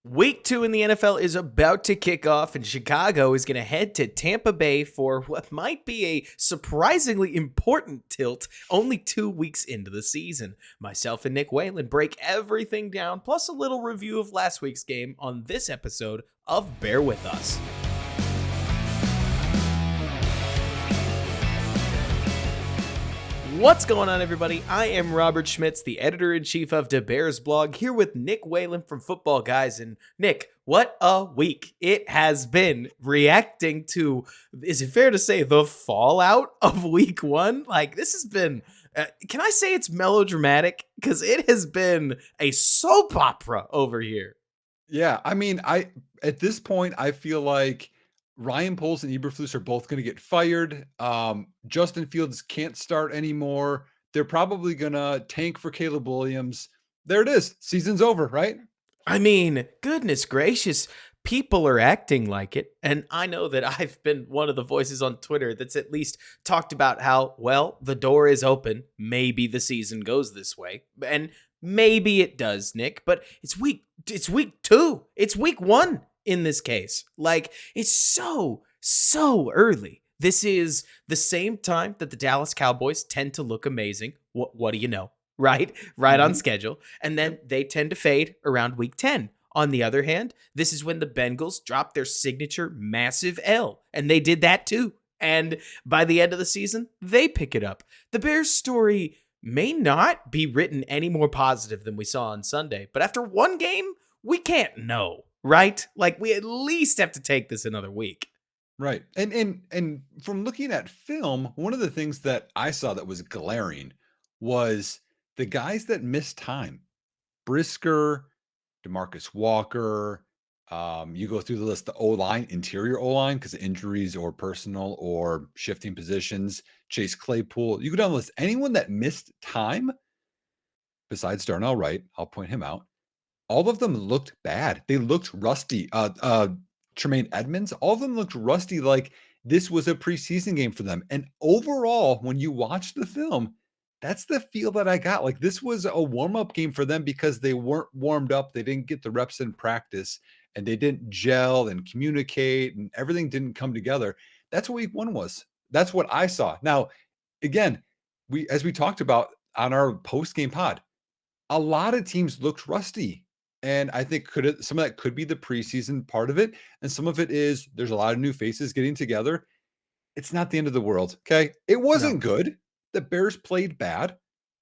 Week 2 in the NFL is about to kick off, and Chicago is going to head to Tampa Bay for what might be a surprisingly important tilt only 2 weeks into the season. Myself and Nick Whalen break everything down, plus a little review of last week's game on this episode of Bear With Us. What's going on, everybody? I am Robert Schmitz, the editor-in-chief of the Bears blog, here with Nick Whalen from Football Guys. And Nick, what a week it has been reacting to, is it fair to say, the fallout of week 1? Like, this has been, can I say it's melodramatic? Because it has been a soap opera over here. Yeah, I mean, at this point, I feel like Ryan Poles and Eberflus are both going to get fired. Justin Fields can't start anymore. They're probably going to tank for Caleb Williams. There it is. Season's over, right? I mean, goodness gracious, people are acting like it. And I know that I've been one of the voices on Twitter that's at least talked about how, well, the door is open. Maybe the season goes this way. And maybe it does, Nick, but it's week 2. It's week 1 in this case. Like, it's so early. This is the same time that the Dallas Cowboys tend to look amazing. What do you know? Right on schedule. And then they tend to fade around week 10. On the other hand, this is when the Bengals drop their signature massive L, and they did that too. And by the end of the season, they pick it up. The Bears story may not be written any more positive than we saw on Sunday, but after one game, we can't know, right? Like, we at least have to take this another week. Right. And from looking at film, one of the things that I saw that was glaring was the guys that missed time. Brisker, DeMarcus Walker, you go through the list, the O-line, interior O-line, because of injuries or personal or shifting positions, Chase Claypool. You go down the list. Anyone that missed time, besides Darnell Wright, I'll point him out, all of them looked bad. They looked rusty. Tremaine Edmonds, all of them looked rusty, like this was a preseason game for them. And overall, when you watch the film, that's the feel that I got. Like, this was a warm-up game for them because they weren't warmed up. They didn't get the reps in practice, and they didn't gel and communicate, and everything didn't come together. That's what week 1 was. That's what I saw. Now, again, as we talked about on our post-game pod, a lot of teams looked rusty. And I think some of that could be the preseason part of it. And some of it is there's a lot of new faces getting together. It's not the end of the world. Okay. It wasn't good. The Bears played bad,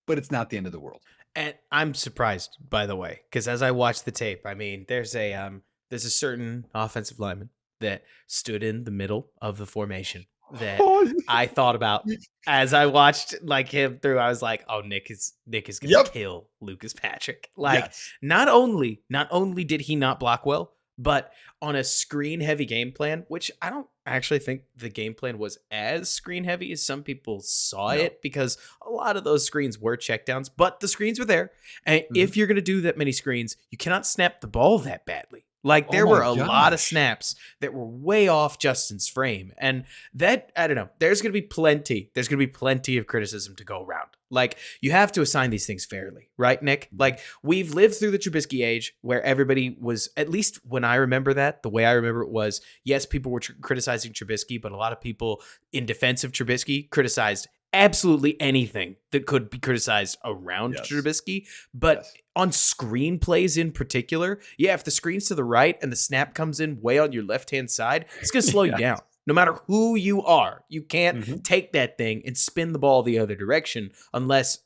but it's not the end of the world. And I'm surprised, by the way, because as I watched the tape, I mean, there's a certain offensive lineman that stood in the middle of the formation that I thought about as I watched like him through. I was like, oh, Nick is gonna kill Lucas Patrick. Like, yes. Not only did he not block well, but on a screen heavy game plan, which I don't actually think the game plan was as screen heavy as some people saw it, because a lot of those screens were checkdowns, but the screens were there. And if you're going to do that many screens, you cannot snap the ball that badly. Like, there were a lot of snaps that were way off Justin's frame. And that, I don't know, there's going to be plenty of criticism to go around. Like, you have to assign these things fairly, right, Nick? Like, we've lived through the Trubisky age where everybody was, at least when I remember that, the way I remember it was, yes, people were criticizing Trubisky, but a lot of people in defense of Trubisky criticized absolutely anything that could be criticized around Trubisky. But on screenplays in particular, if the screen's to the right and the snap comes in way on your left-hand side, it's going to slow you down. No matter who you are, you can't take that thing and spin the ball the other direction unless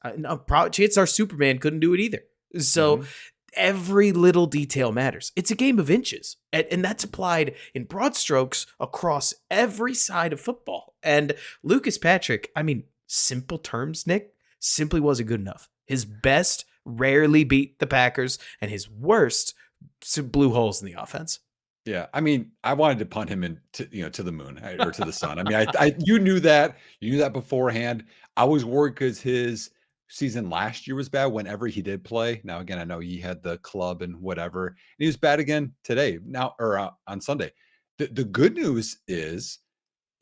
chances are Superman couldn't do it either. So every little detail matters. It's a game of inches, and that's applied in broad strokes across every side of football. And Lucas Patrick, I mean, simple terms, Nick, simply wasn't good enough. His best rarely beat the Packers, and his worst blew holes in the offense. Yeah, I mean, I wanted to punt him to the moon or to the sun. I mean, you knew that beforehand. I was worried because his season last year was bad whenever he did play. Now, again, I know he had the club and whatever, and he was bad again today. Now, or on Sunday. The good news is,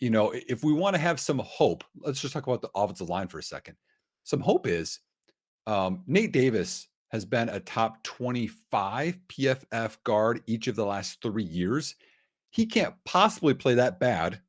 if we want to have some hope, let's just talk about the offensive line for a second. Some hope is Nate Davis has been a top 25 PFF guard each of the last 3 years. He can't possibly play that bad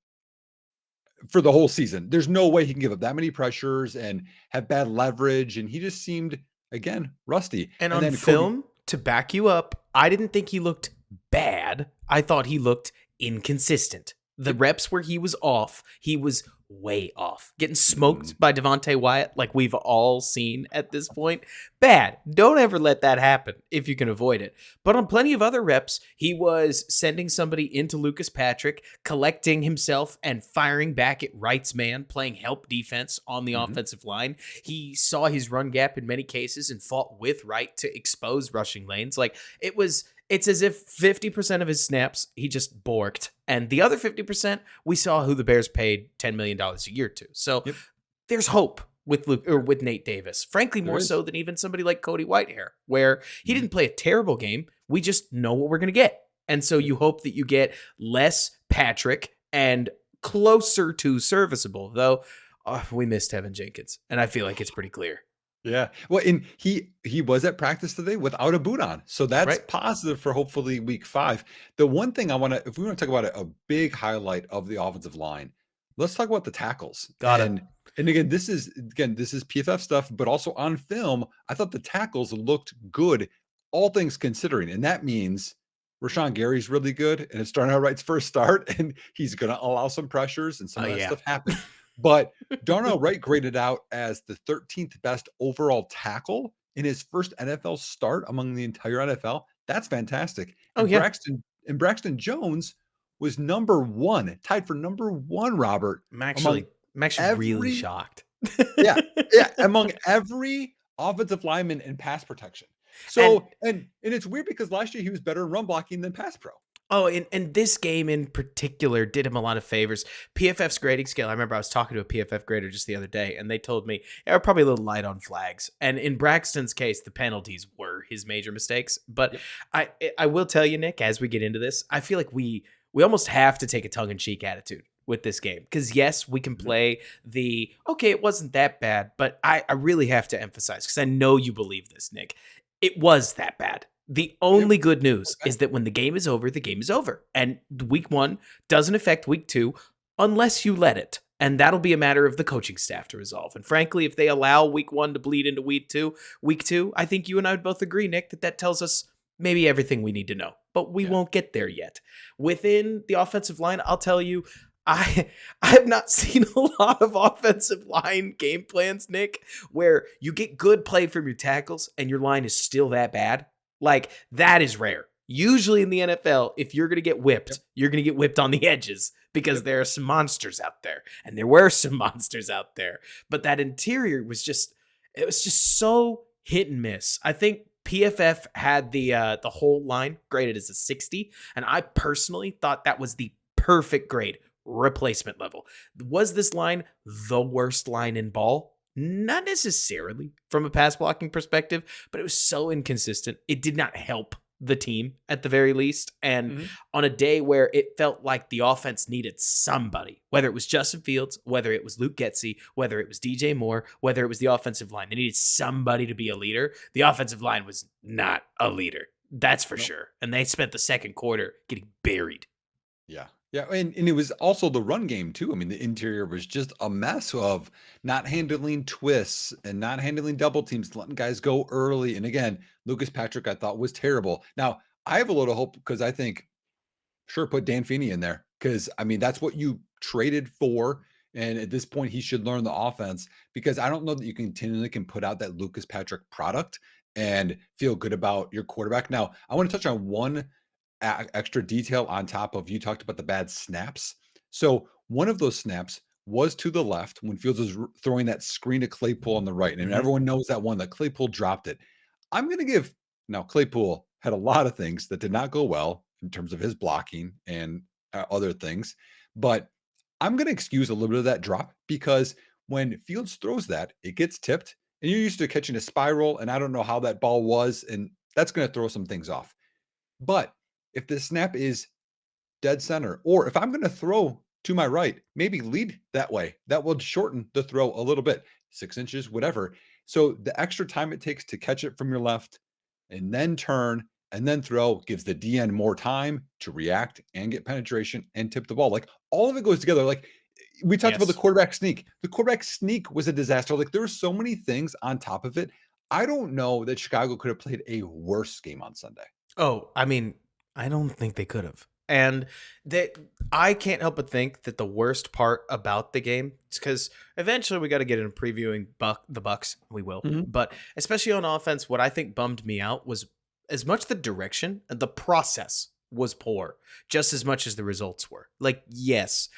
for the whole season. There's no way he can give up that many pressures and have bad leverage. And he just seemed, again, rusty. And And on then Cody, film, to back you up, I didn't think he looked bad. I thought he looked inconsistent. The reps where he was off, he was way off. Getting smoked by Devontae Wyatt, like we've all seen at this point. Bad. Don't ever let that happen if you can avoid it. But on plenty of other reps, he was sending somebody into Lucas Patrick, collecting himself and firing back at Wright's man, playing help defense on the offensive line. He saw his run gap in many cases and fought with Wright to expose rushing lanes. Like it's as if 50% of his snaps he just borked, and the other 50% we saw who the Bears paid $10 million a year to. So there's hope with Luke or with Nate Davis. Frankly, more so than even somebody like Cody Whitehair, where he didn't play a terrible game. We just know what we're gonna get, and so you hope that you get less Patrick and closer to serviceable. Though we missed Tevin Jenkins, and I feel like it's pretty clear. Yeah. Well, and he was at practice today without a boot on. So that's Right. positive for hopefully week 5. The one thing I want to, if we want to talk about a big highlight of the offensive line, let's talk about the tackles. Got it. And this is PFF stuff, but also on film, I thought the tackles looked good, all things considering. And that means Rashawn Gary's really good, and it's Darnell Wright's first start, and he's going to allow some pressures, and some of that stuff happened. But Darnell Wright graded out as the 13th best overall tackle in his first NFL start among the entire NFL. That's fantastic. And Braxton Jones was number 1, tied for number 1, Robert. I'm actually really shocked. Yeah, among every offensive lineman in pass protection. So and it's weird because last year he was better in run blocking than pass pro. Oh, and this game in particular did him a lot of favors. PFF's grading scale, I remember I was talking to a PFF grader just the other day, and they told me they were probably a little light on flags. And in Braxton's case, the penalties were his major mistakes. But I will tell you, Nick, as we get into this, I feel like we almost have to take a tongue-in-cheek attitude with this game. Because yes, we can play okay, it wasn't that bad, but I really have to emphasize, because I know you believe this, Nick. It was that bad. The only good news is that when the game is over, the game is over. And week 1 doesn't affect week 2 unless you let it. And that'll be a matter of the coaching staff to resolve. And frankly, if they allow week 1 to bleed into week 2, I think you and I would both agree, Nick, that tells us maybe everything we need to know. But we won't get there yet. Within the offensive line, I'll tell you, I have not seen a lot of offensive line game plans, Nick, where you get good play from your tackles and your line is still that bad. Like, that is rare. Usually in the NFL, if you're going to get whipped, you're going to get whipped on the edges, because there are some monsters out there. And there were some monsters out there. But that interior was just so hit and miss. I think PFF had the whole line graded as a 60. And I personally thought that was the perfect grade, replacement level. Was this line the worst line in ball? Not necessarily from a pass blocking perspective, but it was so inconsistent. It did not help the team at the very least. And on a day where it felt like the offense needed somebody, whether it was Justin Fields, whether it was Luke Getsy, whether it was DJ Moore, whether it was the offensive line, they needed somebody to be a leader. The offensive line was not a leader. That's for sure. And they spent the second quarter getting buried. Yeah. Yeah, and it was also the run game too. I mean, the interior was just a mess of not handling twists and not handling double teams, letting guys go early. And again, Lucas Patrick, I thought, was terrible. Now, I have a little hope because I think, sure, put Dan Feeney in there, because I mean, that's what you traded for. And at this point, he should learn the offense, because I don't know that you continually can put out that Lucas Patrick product and feel good about your quarterback. Now, I want to touch on one extra detail on top of, you talked about the bad snaps. So one of those snaps was to the left when Fields was throwing that screen to Claypool on the right. And everyone knows that one, that Claypool dropped it. I'm going to give, now Claypool had a lot of things that did not go well in terms of his blocking and other things, but I'm going to excuse a little bit of that drop, because when Fields throws that, it gets tipped, and you're used to catching a spiral, and I don't know how that ball was, and that's going to throw some things off. But if the snap is dead center, or if I'm going to throw to my right, maybe lead that way. That will shorten the throw a little bit, 6 inches, whatever. So the extra time it takes to catch it from your left and then turn and then throw gives the DN more time to react and get penetration and tip the ball. Like all of it goes together. Like we talked about the Yes. quarterback sneak. The quarterback sneak was a disaster. Like there were so many things on top of it. I don't know that Chicago could have played a worse game on Sunday. Oh, I mean, I don't think they could have. And that I can't help but think that the worst part about the game is because eventually we got to get into previewing the Bucks. We will, Mhm. but especially on offense, what I think bummed me out was as much the direction and the process was poor, just as much as the results were. Like, yes,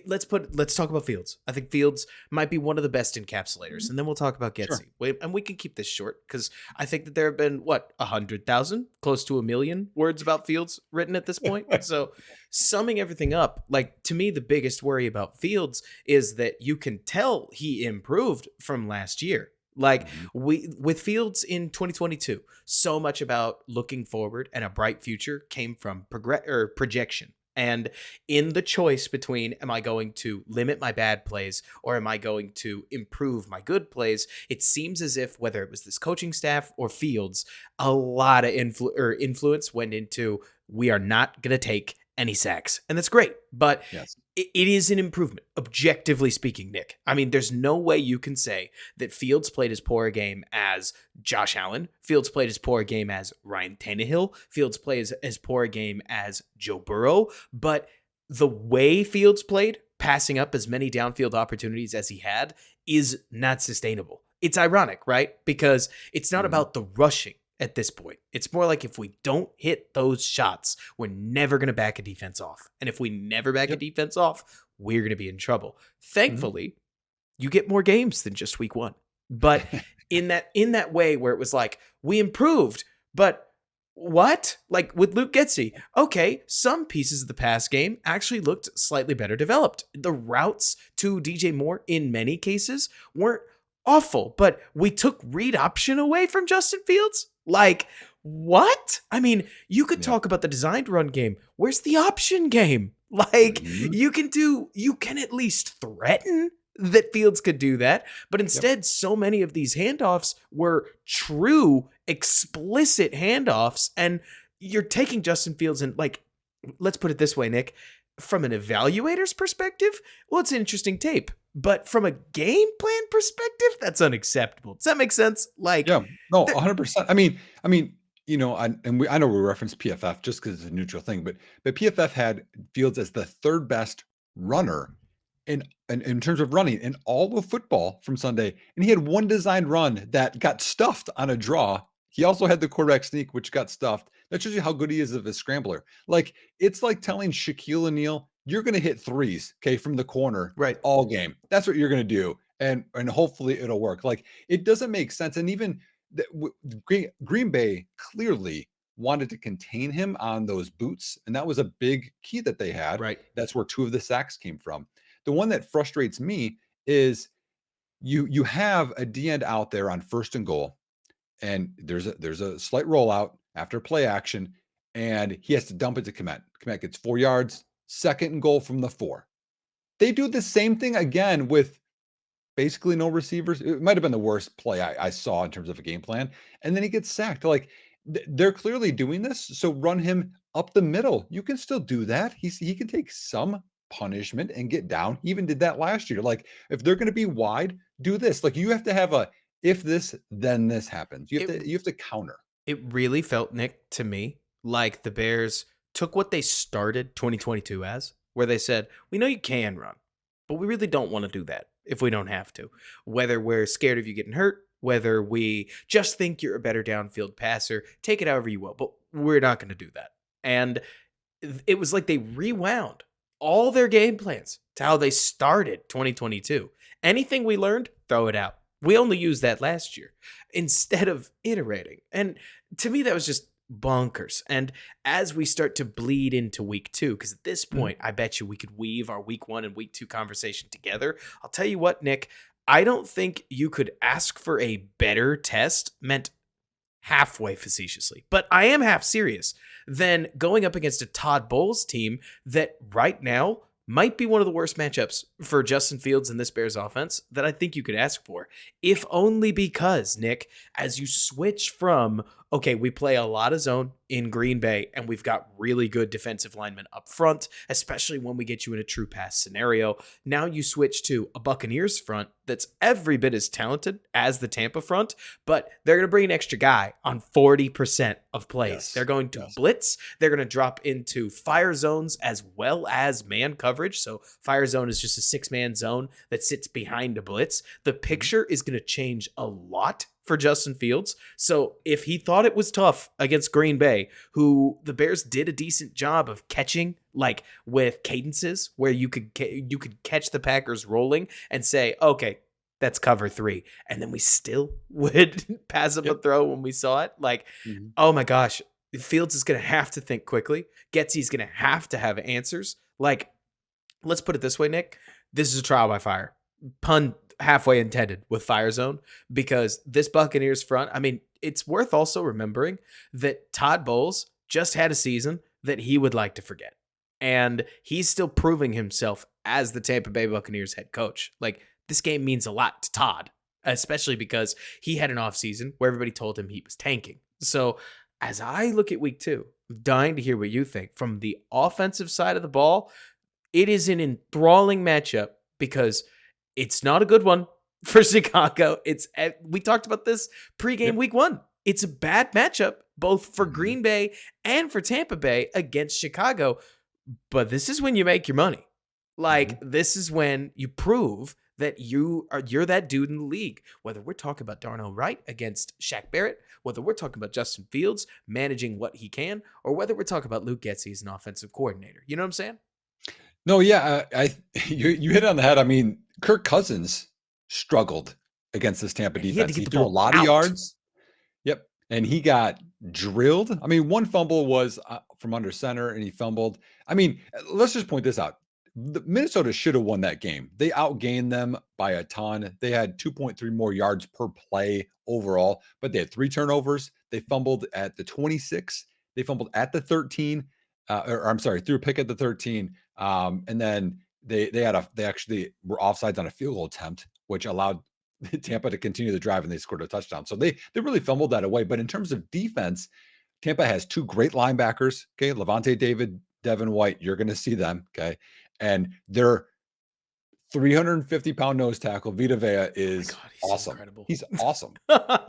let's talk about Fields. I think Fields might be one of the best encapsulators, and then we'll talk about Sure. Getsy. And we can keep this short because I think that there have been 100,000, close to 1,000,000 words about Fields written at this point. So, summing everything up, like to me, the biggest worry about Fields is that you can tell he improved from last year. Like Mhm. we with Fields in 2022, so much about looking forward and a bright future came from projection. And in the choice between am I going to limit my bad plays or am I going to improve my good plays, it seems as if whether it was this coaching staff or Fields, a lot of influence went into we are not going to take any sacks. And that's great. But Yes. it is an improvement, objectively speaking, Nick. I mean, there's no way you can say that Fields played as poor a game as Josh Allen. Fields played as poor a game as Ryan Tannehill. Fields plays as poor a game as Joe Burrow. But the way Fields played, passing up as many downfield opportunities as he had, is not sustainable. It's ironic, right? Because it's not Mhm. about the rushing at this point. It's more like if we don't hit those shots, we're never going to back a defense off. And if we never back a Yep. defense off, we're going to be in trouble. Mhm. Thankfully, you get more games than just week 1. But in that way where it was like we improved, but what? Like with Luke Getsy, okay, some pieces of the pass game actually looked slightly better developed. The routes to DJ Moore in many cases weren't awful, but we took read option away from Justin Fields? Like, what? I mean, you could Yep. talk about the designed run game. Where's the option game? Like, Mhm. you can at least threaten that Fields could do that. But Yep. instead, so many of these handoffs were true, explicit handoffs. And you're taking Justin Fields and, like, let's put it this way, Nick. From an evaluator's perspective, well, it's interesting tape. But from a game plan perspective, that's unacceptable. Does that make sense? Like, Yeah. No, there, 100%. I mean, I know we reference PFF just because it's a neutral thing, but PFF had Fields as the third best runner in terms of running in all of football from Sunday, and he had one designed run that got stuffed on a draw. He also had the quarterback sneak, which got stuffed. That shows you how good he is of a scrambler. Like it's like telling Shaquille O'Neal, "You're going to hit threes, okay, from the corner right. all game. That's what you're going to do, and hopefully it'll work." Like it doesn't make sense, and even Green Bay clearly wanted to contain him on those boots, and that was a big key that they had. Right. That's where two of the sacks came from. The one that frustrates me is you have a D end out there on first and goal, and there's a slight rollout after play action, and he has to dump it to Komet. Komet gets 4 yards, second and goal from the 4. They do the same thing again with basically no receivers. It might have been the worst play I saw in terms of a game plan. And then he gets sacked. Like they're clearly doing this. So run him up the middle. You can still do that. He can take some punishment and get down. He even did that last year. Like if they're going to be wide, do this. Like you have to have a if this, then this happens. You have It to counter. it really felt, Nick, to me like the Bears took what they started 2022 as, where they said, "We know you can run, but we really don't want to do that if we don't have to. Whether we're scared of you getting hurt, whether we just think you're a better downfield passer, take it however you will, but we're not going to do that." And it was like they rewound all their game plans to how they started 2022. Anything we learned, throw it out. We only used that last year instead of iterating. And to me, that was just bonkers. And as we start to bleed into week 2, because at this Mhm. point, I bet you we could weave our week 1 and week 2 conversation together. I'll tell you what, Nick, I don't think you could ask for a better test meant halfway facetiously, but I am half serious, than going up against a Todd Bowles team that right now might be one of the worst matchups for Justin Fields in this Bears offense that I think you could ask for. If only because, Nick, as you switch from, okay, we play a lot of zone in Green Bay and we've got really good defensive linemen up front, especially when we get you in a true pass scenario. Now you switch to a Buccaneers front that's every bit as talented as the Tampa front, but they're going to bring an extra guy on 40% of plays. Yes. They're going to blitz. They're going to drop into fire zones as well as man coverage. So fire zone is just a 6-man zone that sits behind a blitz. The picture is going to change a lot for Justin Fields. So if he thought it was tough against Green Bay, who the Bears did a decent job of catching, like with cadences where you could catch the Packers rolling and say, okay, that's cover 3. And then we still would pass up a throw when we saw it. Like, oh my gosh, Fields is going to have to think quickly. Getsy's going to have answers. Like, let's put it this way, Nick. This is a trial by fire. Pun halfway intended with Fire Zone, because this Buccaneers front, I mean, it's worth also remembering that Todd Bowles just had a season that he would like to forget. And he's still proving himself as the Tampa Bay Buccaneers head coach. Like, this game means a lot to Todd, especially because he had an offseason where everybody told him he was tanking. So as I look at week 2, I'm dying to hear what you think. From the offensive side of the ball, it is an enthralling matchup because it's not a good one for Chicago. We talked about this pregame week 1. It's a bad matchup both for Green Bay and for Tampa Bay against Chicago. But this is when you make your money. Like, this is when you prove that you're that dude in the league. Whether we're talking about Darnell Wright against Shaq Barrett, whether we're talking about Justin Fields managing what he can, or whether we're talking about Luke Getsy as an offensive coordinator. You know what I'm saying? No, yeah, you hit it on the head. I mean, Kirk Cousins struggled against this Tampa defense. He threw a lot of yards. Yep, and he got drilled. I mean, one fumble was from under center, and he fumbled. I mean, let's just point this out. Minnesota should have won that game. They outgained them by a ton. They had 2.3 more yards per play overall, but they had 3 turnovers. They fumbled at the 26. They fumbled at the 13. Threw a pick at the 13. And then they actually were offsides on a field goal attempt, which allowed Tampa to continue the drive, and they scored a touchdown. So they really fumbled that away. But in terms of defense, Tampa has 2 great linebackers. Okay, Levante David, Devin White. You're going to see them. Okay, and their 350-pound nose tackle Vita Vea is awesome. Incredible. He's awesome.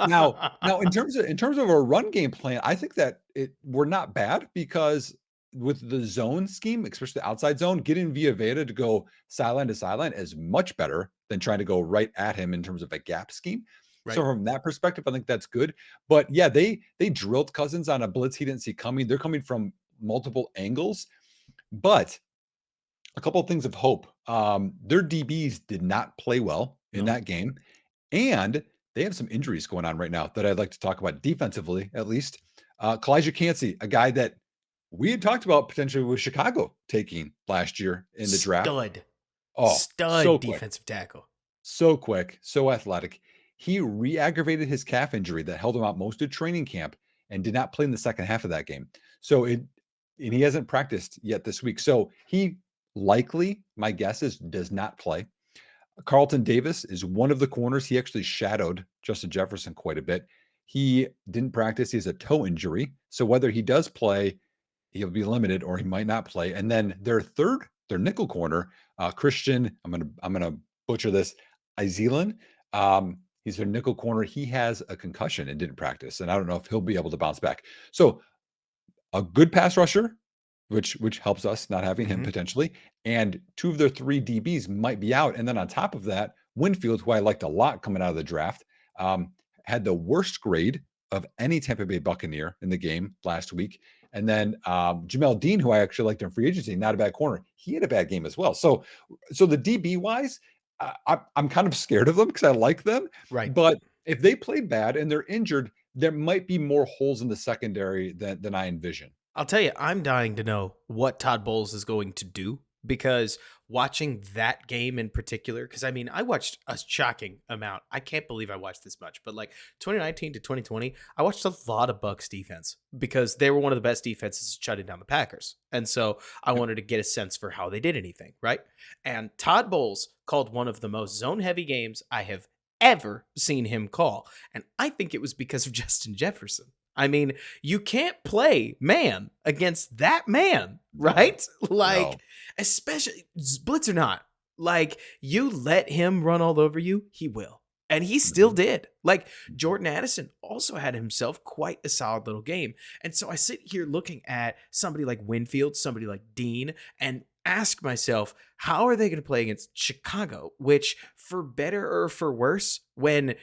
now, in terms of a run game plan, I think that we're not bad, because with the zone scheme, especially the outside zone, getting Vita Vea to go sideline to sideline is much better than trying to go right at him in terms of a gap scheme. Right. So from that perspective, I think that's good. But yeah, they drilled Cousins on a blitz he didn't see coming. They're coming from multiple angles. But a couple of things of hope. Their DBs did not play well in that game. And they have some injuries going on right now that I'd like to talk about defensively, at least. Kalijah Cansey, a guy that we had talked about potentially with Chicago taking last year in the draft. Stud so defensive tackle. So quick, so athletic. He re-aggravated his calf injury that held him out most of training camp and did not play in the second half of that game. And he hasn't practiced yet this week. So he likely, my guess is, does not play. Carlton Davis is one of the corners. He actually shadowed Justin Jefferson quite a bit. He didn't practice. He has a toe injury. So whether he does play, he'll be limited, or he might not play. And then their nickel corner, Christian, I'm gonna butcher this, Izelan. He's their nickel corner. He has a concussion and didn't practice, and I don't know if he'll be able to bounce back. So a good pass rusher, which helps us not having him potentially, and 2 of their 3 DBs might be out. And then on top of that, Winfield, who I liked a lot coming out of the draft, had the worst grade of any Tampa Bay Buccaneer in the game last week. And then Jamel Dean, who I actually liked in free agency, not a bad corner. He had a bad game as well. So the DB wise, I'm kind of scared of them because I like them. Right. But if they play bad and they're injured, there might be more holes in the secondary than I envision. I'll tell you, I'm dying to know what Todd Bowles is going to do because watching that game in particular, because I mean, I watched a shocking amount. I can't believe I watched this much, but like 2019 to 2020, I watched a lot of Bucks defense because they were one of the best defenses shutting down the Packers. And so I Yep. wanted to get a sense for how they did anything, right? And Todd Bowles called one of the most zone heavy games I have ever seen him call. And I think it was because of Justin Jefferson. I mean, you can't play man against that man, No, right? Like, no. especially blitz or not, like you let him run all over you, he will. And he still Mhm. did. Like Jordan Addison also had himself quite a solid little game. And so I sit here looking at somebody like Winfield, somebody like Dean, and ask myself, how are they going to play against Chicago? Which, for better or for worse, when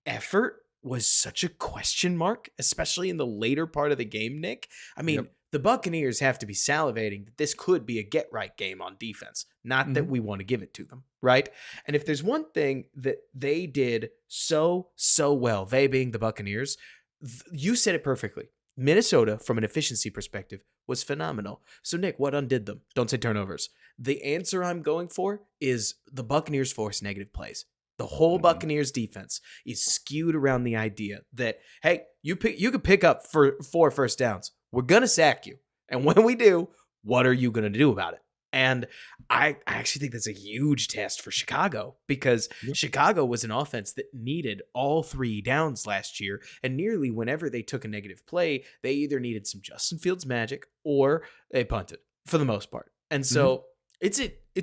effort was such a question mark, especially in the later part of the game, Nick. I mean, Yep. the Buccaneers have to be salivating that this could be a get right game on defense. Not that Mhm. we want to give it to them, right? And if there's one thing that they did so well, they being the Buccaneers, you said it perfectly. Minnesota, from an efficiency perspective, was phenomenal. So, Nick, what undid them? Don't say turnovers. The answer I'm going for is the Buccaneers force negative plays. The whole Mhm. Buccaneers defense is skewed around the idea that, hey, you could pick up for 4 first downs. We're gonna sack you, and when we do, what are you gonna do about it? And I actually think that's a huge test for Chicago because Yep. Chicago was an offense that needed all 3 downs last year, and nearly whenever they took a negative play, they either needed some Justin Fields magic or they punted for the most part. And Mhm. so it's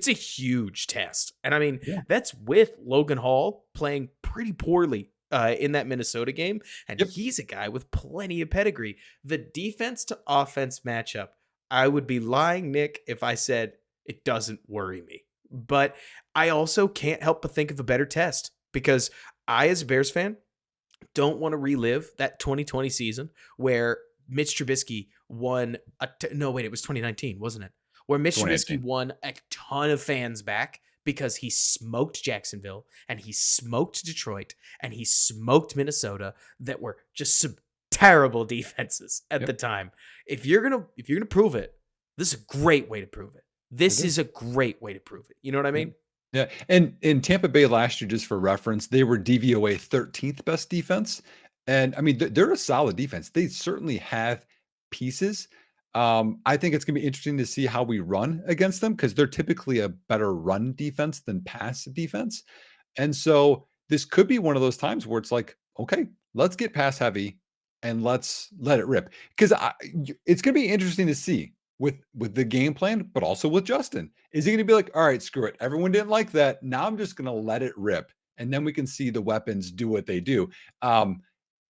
a huge test. And I mean, Yeah. that's with Logan Hall playing pretty poorly in that Minnesota game. And Yep. he's a guy with plenty of pedigree. The defense to offense matchup, I would be lying, Nick, if I said it doesn't worry me. But I also can't help but think of a better test because I, as a Bears fan, don't want to relive that 2020 season where Mitch Trubisky won no, wait, it was 2019, wasn't it? Where Mitch Trubisky 2018. won a ton of fans back because he smoked Jacksonville and he smoked Detroit and he smoked Minnesota that were just some terrible defenses at the Yep. time. If you're gonna prove it, this is a great way to prove it. It This is. is a great way to prove it. You know what I Yep. mean? Yeah, and in Tampa Bay last year, just for reference, they were DVOA 13th best defense, and I mean, they're a solid defense. They certainly have pieces. I think it's gonna be interesting to see how we run against them because they're typically a better run defense than pass defense, and so this could be one of those times where it's like, okay, let's get pass heavy and let's let it rip. Because it's going to be interesting to see with the game plan, but also with Justin. Is he going to be like, all right, screw it, everyone didn't like that. Now I'm just going to let it rip, and then we can see the weapons do what they do.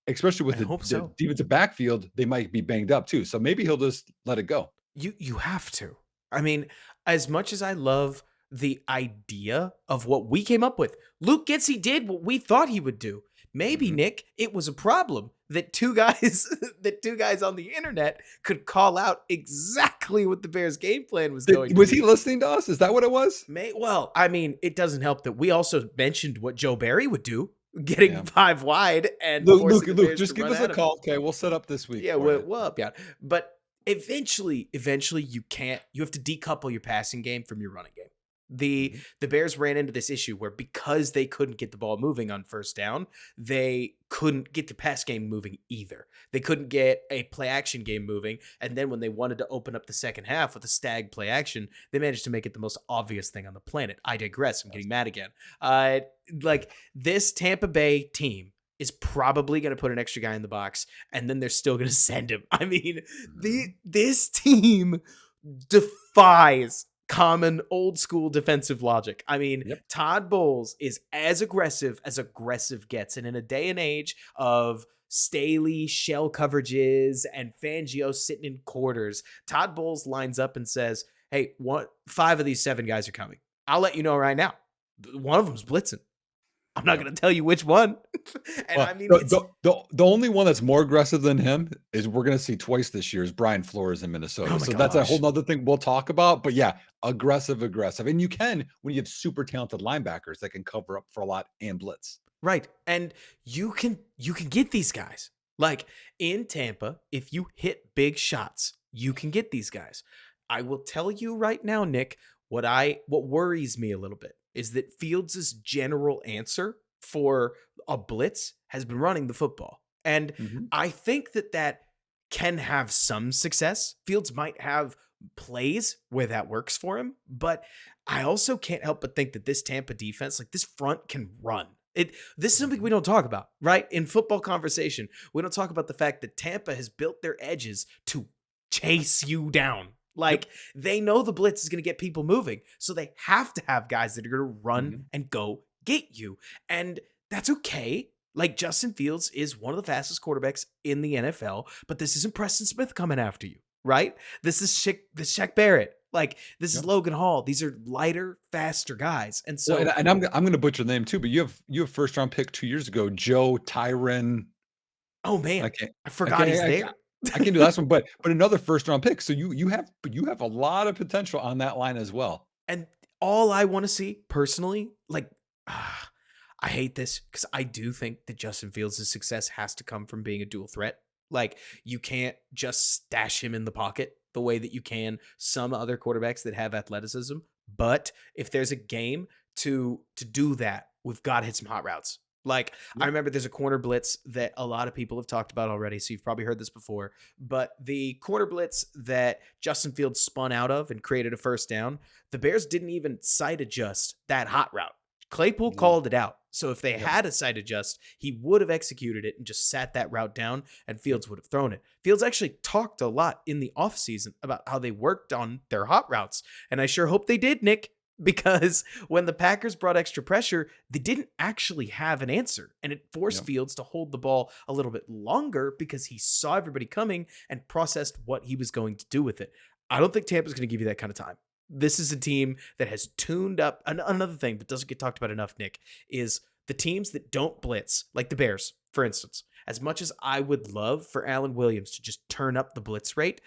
Especially I with hope the so. defensive backfield, they might be banged up too. So maybe he'll just let it go. You have to. I mean, as much as I love the idea of what we came up with, Luke Getsy did what we thought he would do. Maybe, Mhm. Nick, it was a problem that two guys that two guys on the internet could call out exactly what the Bears game plan was going to Was he be. listening to us? Is that what it was? Well, I mean, it doesn't help that we also mentioned what Joe Barry would do, getting Yeah. 5 wide and Luke, forcing Luke, the Luke, Bears to just give run us a at him. call. Okay, we'll set up this week Yeah, for you. well up, yeah. But eventually, you have to decouple your passing game from your running game. The Mhm. the Bears ran into this issue where because they couldn't get the ball moving on first down, they couldn't get the pass game moving either. They couldn't get a play action game moving, and then when they wanted to open up the second half with a stag play action, they managed to make it the most obvious thing on the planet. I digress. I'm getting mad again. Uh, like this Tampa Bay team is probably going to put an extra guy in the box, and then they're still going to send him. I mean, Mhm. this team defies common old school defensive logic. I mean, Yep. Todd Bowles is as aggressive gets. And in a day and age of Staley shell coverages and Fangio sitting in quarters, Todd Bowles lines up and says, hey, 5 of these 7 guys are coming. I'll let you know right now. One of them's blitzing. I'm not Yep. going to tell you which one. And Well, I mean, the it's, the the only one that's more aggressive than him is we're gonna see twice this year is Brian Flores in oh Minnesota. my So that's a whole gosh. nother thing we'll talk about. But yeah, aggressive. And you can when you have super talented linebackers that can cover up for a lot and blitz. Right. And you can get these guys. Like in Tampa, if you hit big shots, you can get these guys. I will tell you right now, Nick, what worries me a little bit is that Fields' general answer for a blitz has been running the football. And Mhm. I think that can have some success. Fields might have plays where that works for him, but I also can't help but think that this Tampa defense, like this front, can run. This is something we Mhm. don't talk about, right? In football conversation, we don't talk about the fact that Tampa has built their edges to chase you down. Yep. Like they know the blitz is going to get people moving, so they have to have guys that are going to run Mhm. and go get you. And that's okay. Like Justin Fields is one of the fastest quarterbacks in the NFL, but this isn't Preston Smith coming after you, right? This is Shaq Barrett. Like this is Yep. Logan Hall. These are lighter, faster guys. And Well, so, and I'm gonna butcher the name too, but you have first round pick 2 years ago, Joe Tyron. oh I man, can't I I forgot can't he's I there. ca I can't do the last one, but another first round pick. So you have a lot of potential on that line as well. And all I want to see personally, like, I hate this because I do think that Justin Fields' success has to come from being a dual threat. Like, you can't just stash him in the pocket the way that you can some other quarterbacks that have athleticism. But if there's a game to do that, we've got to hit some hot routes. Like, I Yep. remember there's a corner blitz that a lot of people have talked about already, so you've probably heard this before. But the corner blitz that Justin Fields spun out of and created a first down, the Bears didn't even sight adjust that hot route. Claypool No. called it out. So if they Yep. had a sight adjust, he would have executed it and just sat that route down, and Yep. Fields would have thrown it. Fields actually talked a lot in the offseason about how they worked on their hot routes. And I sure hope they did, Nick, because when the Packers brought extra pressure, they didn't actually have an answer. And it forced Yep. Fields to hold the ball a little bit longer because he saw everybody coming and processed what he was going to do with it. I don't think Tampa's going to give you that kind of time. This is a team that has tuned up. Another thing that doesn't get talked about enough, Nick, is the teams that don't blitz, like the Bears, for instance. As much as I would love for Allen Williams to just turn up the blitz rate,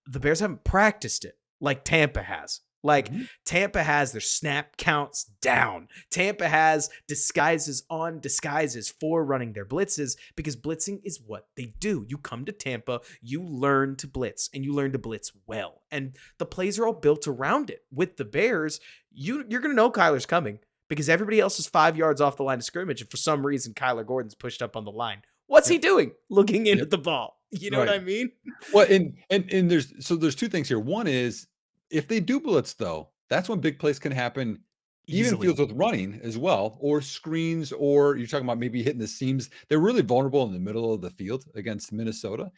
the Bears haven't practiced it like Tampa has. Like Mhm. Tampa has their snap counts down. Tampa has disguises on disguises for running their blitzes because blitzing is what they do. You come to Tampa, you learn to blitz, and you learn to blitz well. And the plays are all built around it. With the Bears, you're going to know Kyler's coming because everybody else is 5 yards off the line of scrimmage. And for some reason, Kyler Gordon's pushed up on the line. What's he Yep. doing? Looking in Yep. at the ball. You know what Right. I mean? Well, and there's 2 things here. One is if they do blitz though, that's when big plays can happen, even Easily. Fields with running as well, or screens, or you're talking about maybe hitting the seams. They're really vulnerable in the middle of the field against Minnesota.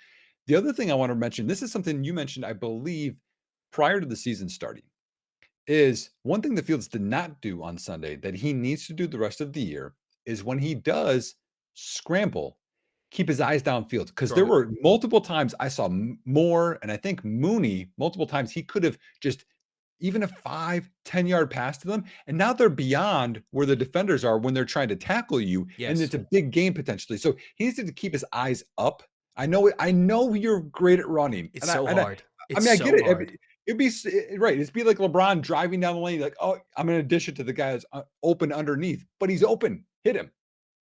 The other thing I want to mention, this is something you mentioned, I believe, prior to the season starting, is one thing the Fields did not do on Sunday that he needs to do the rest of the year is when he does scramble, keep his eyes downfield. Because there Right. were multiple times I saw Moore and I think Mooney, multiple times he could have just even a 5-10 yard pass to them. And now they're beyond where the defenders are when they're trying to tackle you. And Yes. it's a big game potentially. So he needs to keep his eyes up. I know you're great at running. It's And I so and I, hard. I It's mean, I get so it. hard. It'd be right. It'd be like LeBron driving down the lane, like, oh, I'm going to dish it to the guy that's open underneath, but he's open. Hit him.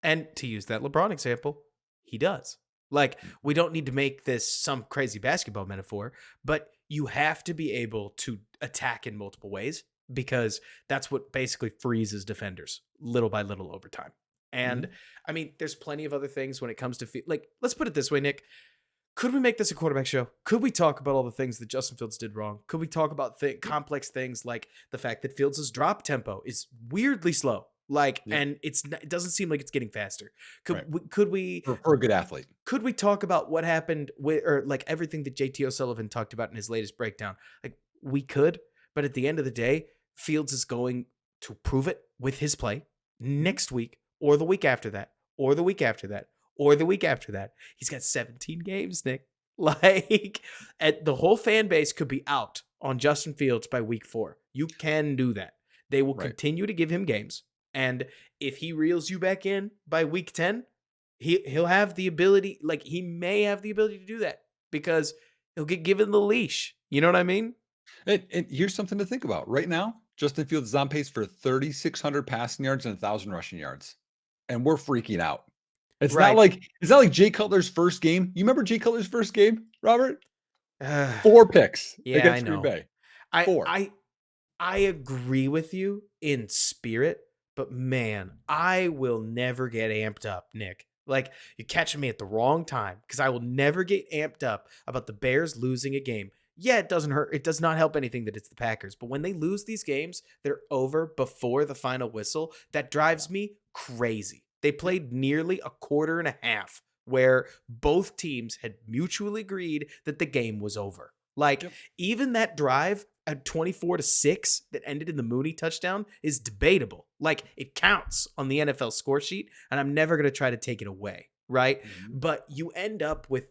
And to use that LeBron example, he does. Like, we don't need to make this some crazy basketball metaphor, but you have to be able to attack in multiple ways because that's what basically freezes defenders little by little over time. And Mhm. I mean, there's plenty of other things when it comes to like, let's put it this way, Nick. Could we make this a quarterback show? Could we talk about all the things that Justin Fields did wrong? Could we talk about complex things like the fact that Fields' drop tempo is weirdly slow? Like, Yep. and it doesn't seem like it's getting faster. Right. For a good athlete. Could we talk about what happened with, or like everything that JT O'Sullivan talked about in his latest breakdown? Like, we could, but at the end of the day, Fields is going to prove it with his play next week, or the week after that, or the week after that, or the week after that. He's got 17 games, Nick. Like, and the whole fan base could be out on Justin Fields by week 4. You can do that. They will Right. continue to give him games. And if he reels you back in by week 10, he'll have the ability, like he may have the ability to do that because he'll get given the leash. You know what I mean? And here's something to think about. Right now, Justin Fields is on pace for 3,600 passing yards and 1,000 rushing yards. And we're freaking out. Right. It's not like Jay Cutler's first game. You remember Jay Cutler's first game, Robert? Yeah, 4 picks I against Green know. Bay. I 4. I I agree with you in spirit, but man, I will never get amped up, Nick. Like, you're catching me at the wrong time because I will never get amped up about the Bears losing a game. Yeah, it doesn't hurt. It does not help anything that it's the Packers. But when they lose these games, they're over before the final whistle. That drives me crazy. They Yep. played nearly a quarter and a half where both teams had mutually agreed that the game was over. Like, Yep. even that drive at 24-6 that ended in the Mooney touchdown is debatable. Like, it counts on the NFL score sheet, and I'm never going to try to take it away, right? Mhm. But you end up with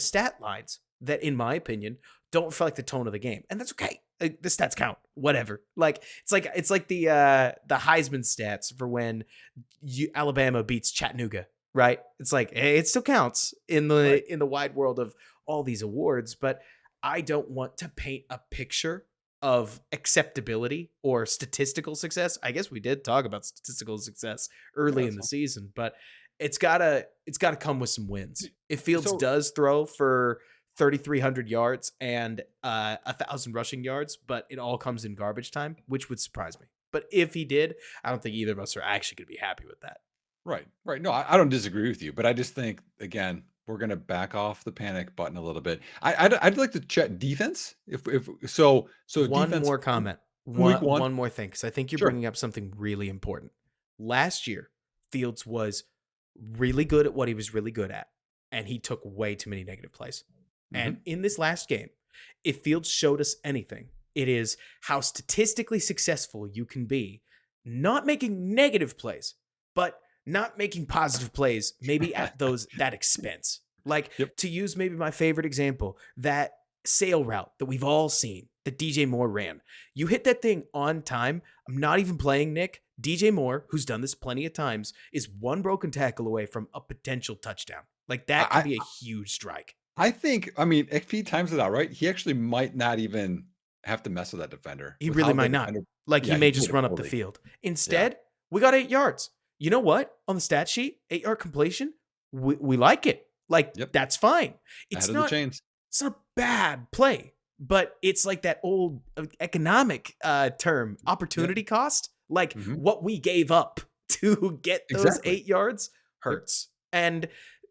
stat lines that, in my opinion, don't reflect the tone of the game, and that's okay. Like, the stats count, whatever. Like, it's like the Heisman stats for when Alabama beats Chattanooga, right? It's like, hey, it still counts in Right. the wide world of all these awards, but I don't want to paint a picture of acceptability or statistical success. I guess we did talk about statistical success Yeah, early in that's the fine. season, but it's gotta come with some wins. If Fields So does throw for 3,300 yards and 1,000 rushing yards, but it all comes in garbage time, which would surprise me. But if he did, I don't think either of us are actually going to be happy with that. right, right. No, I don't disagree with you, but I just think again we're going to back off the panic button a little bit. I'd like to check defense if so One defense more comment. week one. One more thing, because I think you're Sure. bringing up something really important. Last year, Fields was really good at what he was really good at, and he took way too many negative plays. And Hmm. in this last game, if Fields showed us anything, it is how statistically successful you can be, not making negative plays, but not making positive plays, maybe at that expense. Like, Yep. to use maybe my favorite example, that sail route that we've all seen that DJ Moore ran. You hit that thing on time. I'm not even playing Nick. DJ Moore, who's done this plenty of times, is one broken tackle away from a potential touchdown. Like, that could I be a huge strike. I think, I mean, if he times it out right, he actually might not even have to mess with that defender He with really how the might not. defender. Like, he Yeah, he may just pulled it run up the totally. field. Yeah, Instead, we got 8 yards. You know what? On the stat sheet, 8-yard completion, we like it. Like, yep, that's fine. ahead It's of the not chains. it's not a bad play, but it's like that old economic term, Yep. opportunity cost. Like, Hmm. what we gave up to get those Exactly. 8 yards Yep. hurts. And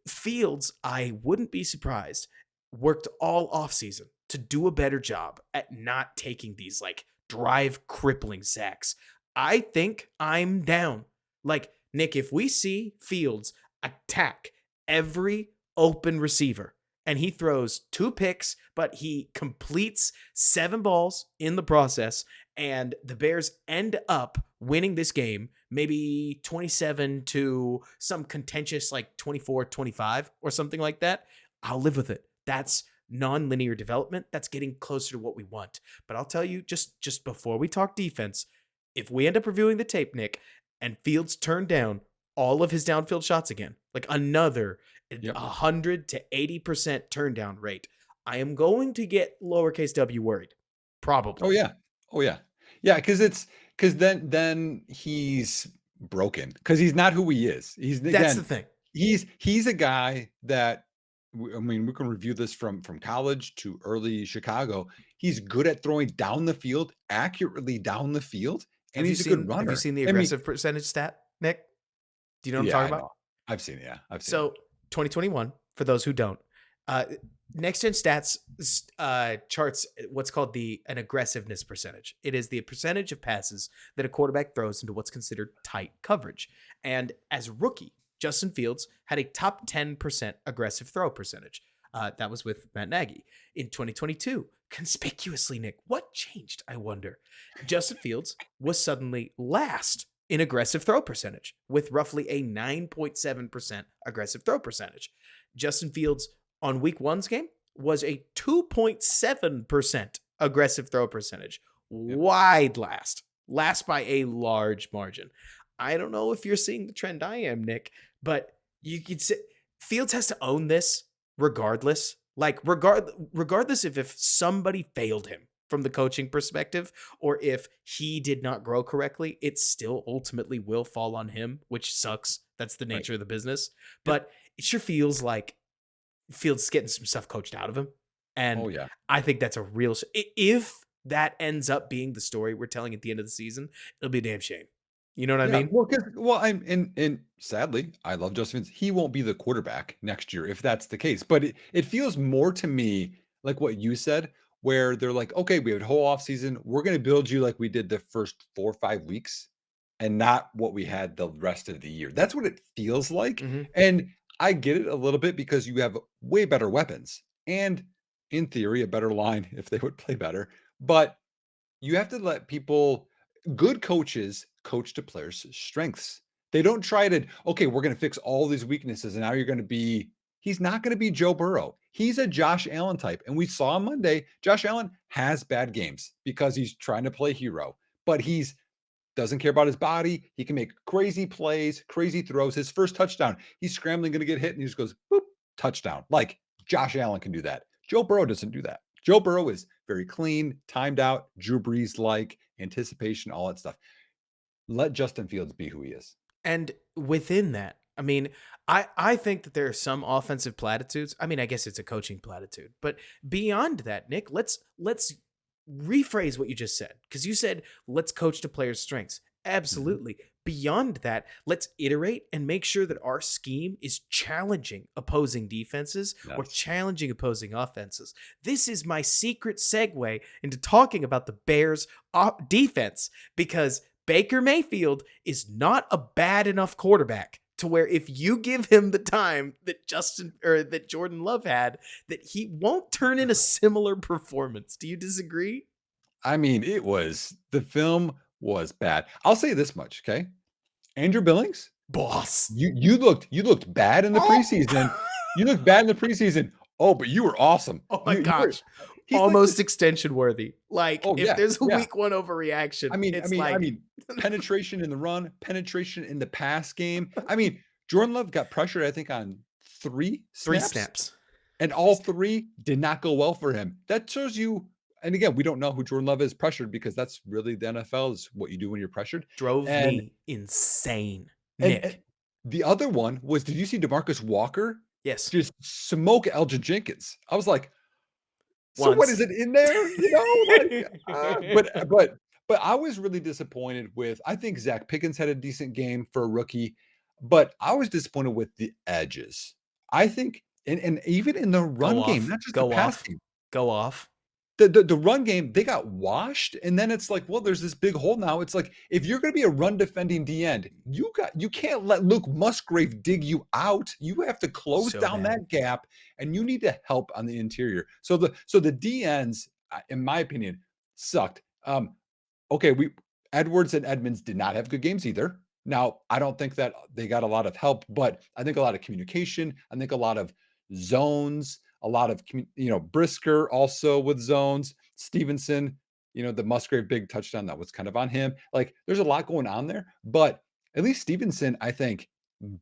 Fields, I wouldn't be surprised, worked all offseason to do a better job at not taking these like drive crippling sacks. I think I'm down. Like, Nick, if we see Fields attack every open receiver and he throws 2 picks, but he completes 7 balls in the process, and the Bears end up winning this game, maybe 27 to some contentious like 24-25 or something like that, I'll live with it. That's non-linear development. That's getting closer to what we want. But I'll tell you, just before we talk defense, if we end up reviewing the tape, Nick, and Fields turned down all of his downfield shots again, like another Yep. 100 to 80% turn down rate, I am going to get lowercase w worried. Oh Probably. yeah. Oh yeah. Yeah, because then he's broken because he's not who he is. He's That's the again, thing. he's a guy that I mean, we can review this from college to early Chicago. He's good at throwing down the field, accurately down the field, and he's a good Have you runner. seen the I mean, aggressive percentage stat, Nick? Do you know what I'm yeah, talking I about? know. I've seen it. Yeah, I've seen it. So 2021, for those who don't, uh, Next Gen Stats charts what's called an aggressiveness percentage. It is the percentage of passes that a quarterback throws into what's considered tight coverage. And as a rookie, Justin Fields had a top 10% aggressive throw percentage. That was with Matt Nagy. In 2022, conspicuously, Nick, what changed, I wonder? Justin Fields was suddenly last in aggressive throw percentage with roughly a 9.7% aggressive throw percentage. Justin Fields on week one's game was a 2.7% aggressive throw percentage. Yep. Wide last by a large margin. I don't know if you're seeing the trend I am, Nick, but you could say Fields has to own this regardless. Like, regardless if somebody failed him from the coaching perspective, or if he did not grow correctly, it still ultimately will fall on him, which sucks. That's the Right. nature of the business. Yep. But it sure feels like Fields is getting some stuff coached out of him. Oh And yeah. I think that's a real, if that ends up being the story we're telling at the end of the season, it'll be a damn shame. You know what I Yeah, mean? well, 'cause well, I'm and sadly, I love Justin Fields. He won't be the quarterback next year if that's the case. But it feels more to me like what you said, where they're like, okay, we have a whole offseason. We're gonna build you like we did the first 4 or 5 weeks and not what we had the rest of the year. That's what it feels like. Mm-hmm. And I get it a little bit because you have way better weapons and in theory, a better line if they would play better. But you have to let people good coaches coach to players' strengths. They don't try to, okay, we're going to fix all these weaknesses and now you're going to be he's not going to be Joe Burrow. He's a Josh Allen type. And we saw on Monday, Josh Allen has bad games because he's trying to play hero, but he's doesn't care about his body. He can make crazy plays, crazy throws. His first touchdown, he's scrambling, going to get hit, and he just goes, boop, touchdown. Like Josh Allen can do that. Joe Burrow doesn't do that. Joe Burrow is very clean, timed out, Drew Brees like, anticipation, all that stuff. Let Justin Fields be who he is. And within that, I mean, I think that there are some offensive platitudes. I mean, I guess it's a coaching platitude, but beyond that, Nick, let's rephrase what you just said, because you said let's coach to players' strengths. Mhm. Absolutely. Beyond that, let's iterate and make sure that our scheme is challenging opposing defenses or Yes. challenging opposing offenses. This is my secret segue into talking about the Bears' defense, because Baker Mayfield is not a bad enough quarterback to where if you give him the time that Jordan Love had, that he won't turn in a similar performance. Do you disagree? I mean, the film was bad. I'll say this much, okay? Andrew Billings, Boss. you looked bad in the preseason. Oh, You looked bad in the preseason. Oh, but you were awesome. oh my You were gosh. he's like Almost this. extension worthy. Like Oh, if yeah, there's a yeah. week one overreaction, I mean I it's mean I like mean, penetration in the run, penetration in the pass game. I mean, Jordan Love got pressured, I think, on 3 three snaps, snaps. and Three all snaps. 3 did not go well for him. That shows you and again, we don't know who Jordan Love is pressured because that's really the NFL is what you do when you're pressured. Drove And me insane. and Nick. the other one was, did you see DeMarcus Walker Yes. just smoke Elgin Jenkins? I was like, "So what is Once. it in there?" You know, like, but I was really disappointed with I think Zach Pickens had a decent game for a rookie, but I was disappointed with the edges. I think and even in the Go run game, off. not just the Go pass off. game. Go off. The run game, they got washed, and then it's like, well, there's this big hole now. It's like, if you're gonna be a run defending D end, you can't let Luke Musgrave dig you out. You have to close So down bad. that gap, and you need to help on the interior. So the D ends, in my opinion, sucked. Okay, we Edwards and Edmonds did not have good games either. Now, I don't think that they got a lot of help, but I think a lot of communication. I think a lot of zones, a lot of Brisker also with zones. Stevenson, the Musgrave big touchdown that was kind of on him. Like, there's a lot going on there, but at least Stevenson, I think,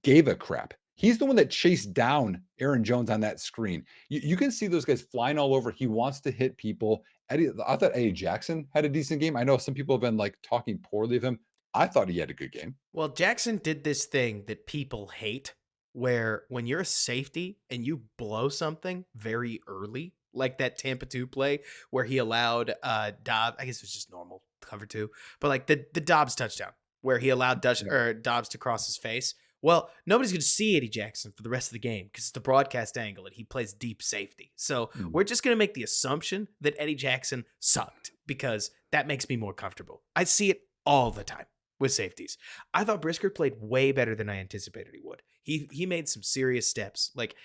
gave a crap. He's the one that chased down Aaron Jones on that screen. You can see those guys flying all over. He wants to hit people. I thought Eddie Jackson had a decent game. I know some people have been like talking poorly of him. I thought he had a good game. Well, Jackson did this thing that people hate, where when you're a safety and you blow something very early, like that Tampa 2 play where he allowed Dobbs, I guess it was just normal cover 2, but like the Dobbs touchdown where he allowed Yep. Dobbs to cross his face. Well, nobody's going to see Eddie Jackson for the rest of the game because it's the broadcast angle and he plays deep safety. So Mm. we're just going to make the assumption that Eddie Jackson sucked because that makes me more comfortable. I see it all the time with safeties. I thought Brisker played way better than I anticipated he would. He made some serious steps, like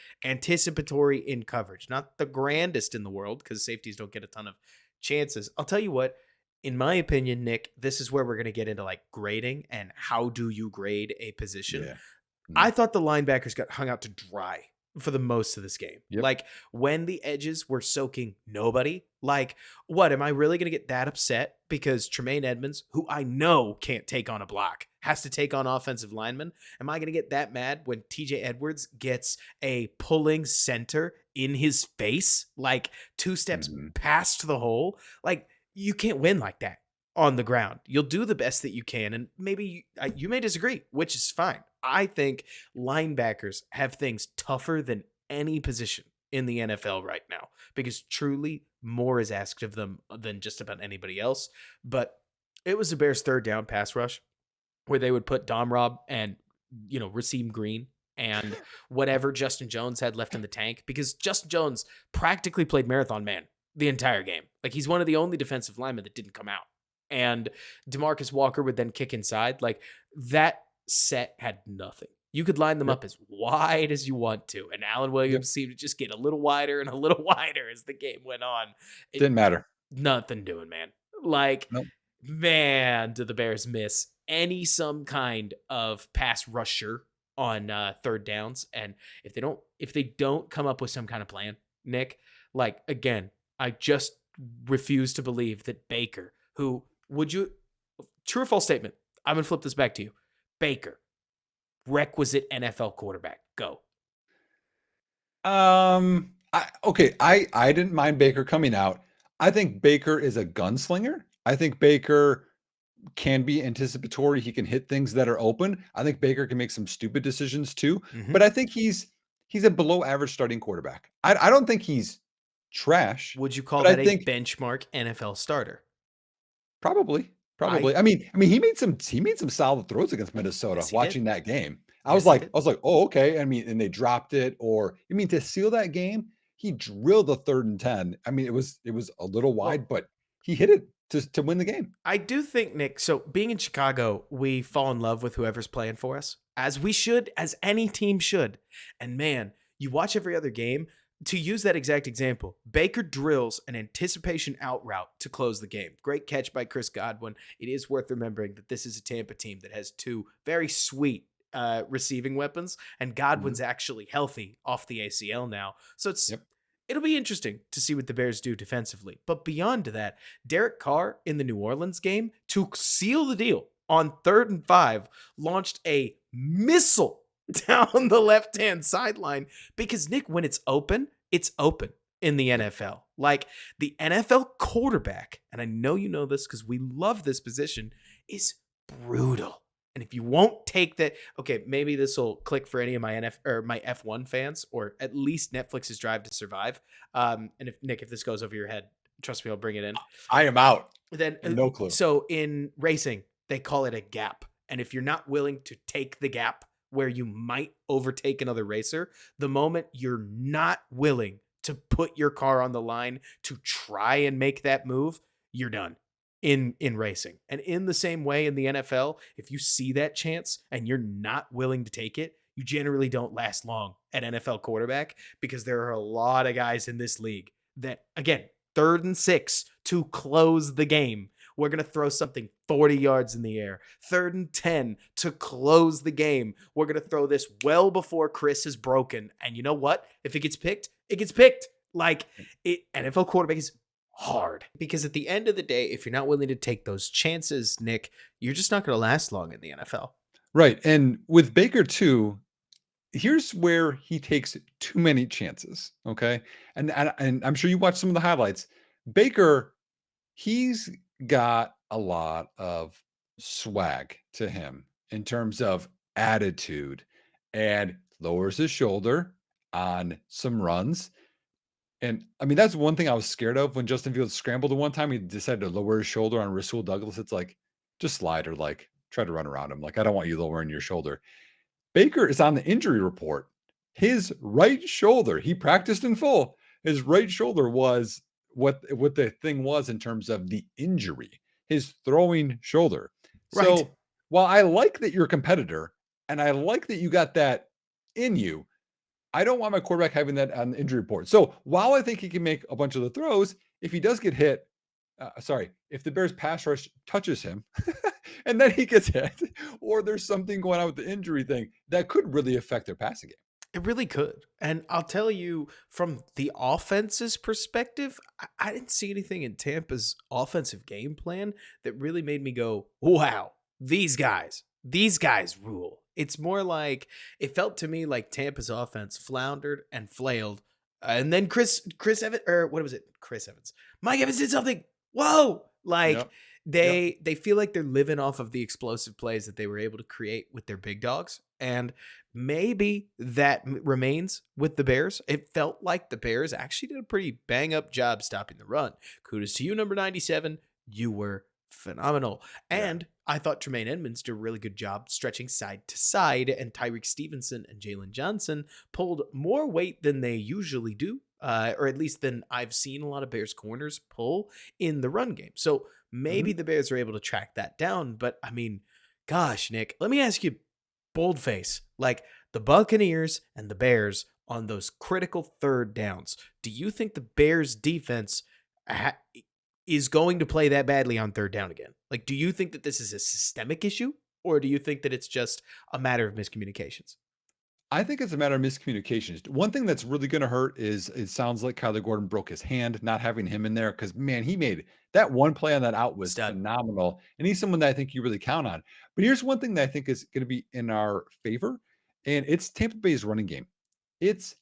anticipatory in coverage. Not the grandest in the world because safeties don't get a ton of chances. I'll tell you what, in my opinion, Nick, this is where we're going to get into like grading and how do you grade a position. Yeah. I Mm. thought the linebackers got hung out to dry for the most of this game. Yep. Like when the edges were soaking nobody, like what, am I really going to get that upset because Tremaine Edmonds, who I know can't take on a block, has to take on offensive linemen? Am I going to get that mad when TJ Edwards gets a pulling center in his face, like 2 steps Mhm. past the hole? Like you can't win like that on the ground. You'll do the best that you can, and maybe you may disagree, which is fine. I think linebackers have things tougher than any position in the NFL right now because truly more is asked of them than just about anybody else. But it was the Bears' third down pass rush where they would put Dom Rob and, Raheem Green and whatever Justin Jones had left in the tank, because Justin Jones practically played marathon man the entire game. Like, he's one of the only defensive linemen that didn't come out. And DeMarcus Walker would then kick inside. Like, that set had nothing. You could line them Yep. up as wide as you want to. And Alan Williams seemed to just get a little wider and a little wider as the game went on. Didn't matter. Nothing doing, man. Like, Nope. man, do the Bears miss some kind of pass rusher on third downs. And if they don't come up with some kind of plan, Nick, like, again, I just refuse to believe that Baker, who true or false statement, I'm going to flip this back to you. Baker, requisite NFL quarterback. Go. I didn't mind Baker coming out. I think Baker is a gunslinger. I think Baker can be anticipatory. He can hit things that are open. I think Baker can make some stupid decisions too. Mhm. But I think he's a below average starting quarterback. I don't think he's trash. Would you call but that I a think benchmark NFL starter? probably. I mean, he made some solid throws against Minnesota. Yes, he Watching did. that game, I Yes, was he like, did. oh, okay. I mean, and they dropped it. Or I mean, to seal that game, he drilled the 3rd and 10. I mean, it was a little wide, Well, but he hit it to win the game. I do think, Nick, so being in Chicago, we fall in love with whoever's playing for us, as we should, as any team should. And man, you watch every other game. To use that exact example, Baker drills an anticipation out route to close the game. Great catch by Chris Godwin. It is worth remembering that this is a Tampa team that has two very sweet receiving weapons, and Godwin's actually healthy off the ACL now. So it'll be interesting to see what the Bears do defensively. But beyond that, Derek Carr in the New Orleans game, to seal the deal on 3rd and 5, launched a missile down the left-hand sideline, because Nick, when it's open in the NFL. Like, the NFL quarterback, and I know you know this because we love this position, is brutal. And if you won't take that, okay, maybe this will click for any of my my F1 fans, or at least Netflix's Drive to Survive. And if this goes over your head, trust me, I'll bring it in. I am out. Then No clue. So in racing, they call it a gap. And if you're not willing to take the gap where you might overtake another racer, the moment you're not willing to put your car on the line to try and make that move, you're done in racing. And in the same way in the NFL, if you see that chance and you're not willing to take it, you generally don't last long at NFL quarterback, because there are a lot of guys in this league that, again, 3rd and 6 to close the game, we're going to throw something 40 yards in the air. 3rd and 10 to close the game, we're going to throw this well before Chris is broken. And you know what? If it gets picked, it gets picked. Like, NFL quarterback is hard, because at the end of the day, if you're not willing to take those chances, Nick, you're just not going to last long in the NFL. Right. And with Baker too, here's where he takes too many chances. Okay. And I'm sure you watched some of the highlights. Baker, he's got a lot of swag to him in terms of attitude, and lowers his shoulder on some runs. And I mean, that's one thing I was scared of when Justin Fields scrambled the one time. He decided to lower his shoulder on Rasul Douglas. It's like, just slide, or like try to run around him. Like, I don't want you lowering your shoulder. Baker is on the injury report. His right shoulder, he practiced in full. His right shoulder was what the thing was in terms of the injury, his throwing shoulder. Right. So while I like that you're a competitor and I like that you got that in you, I don't want my quarterback having that on the injury report. So while I think he can make a bunch of the throws, if he does get hit, if the Bears pass rush touches him and then he gets hit, or there's something going on with the injury thing, that could really affect their passing game. It really could. And I'll tell you, from the offense's perspective, I didn't see anything in Tampa's offensive game plan that really made me go, wow, these guys rule. It's more like, it felt to me like Tampa's offense floundered and flailed. And then Chris Evans, or what was it? Chris Evans. Mike Evans did something. Whoa. Like, Yep. they feel like they're living off of the explosive plays that they were able to create with their big dogs. And maybe that remains with the Bears. It felt like the Bears actually did a pretty bang up job stopping the run. Kudos to you, number 97. You were phenomenal. Yeah. And I thought Tremaine Edmonds did a really good job stretching side to side, and Tyreek Stevenson and Jalen Johnson pulled more weight than they usually do, or at least than I've seen a lot of Bears corners pull in the run game. So maybe Mhm. the Bears are able to track that down. But I mean, gosh, Nick, let me ask you boldface, like the Buccaneers and the Bears on those critical third downs. Do you think the Bears defense ha- is going to play that badly on third down again? Like, do you think that this is a systemic issue, or do you think that it's just a matter of miscommunications? I think it's a matter of miscommunications. One thing that's really gonna hurt is it sounds like Kyler Gordon broke his hand, not having him in there because man, he made that one play on that out was Stud. phenomenal, and he's someone that I think you really count on. But here's one thing that I think is gonna be in our favor, and it's Tampa Bay's running game. It's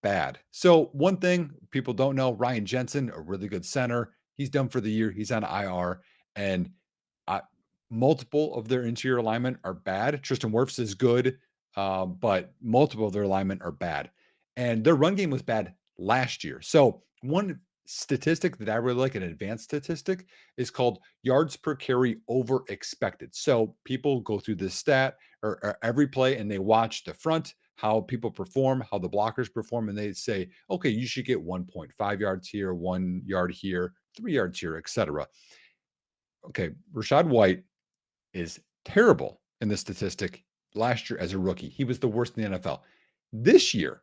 bad. So one thing people don't know, Ryan Jensen, a really good center, he's done for the year. He's on IR, and uh, multiple of their interior alignment are bad. Tristan Wirfs is good, but multiple of their alignment are bad, and their run game was bad last year. So one statistic that I really like, an advanced statistic, is called yards per carry over expected. So people go through this stat or every play and they watch the front, how people perform, how the blockers perform, and they say, okay, you should get 1.5 yards here, 1 yard here, 3 yards here, etc. Okay, Rashad White is terrible in this statistic last year as a rookie. He was the worst in the NFL. This year,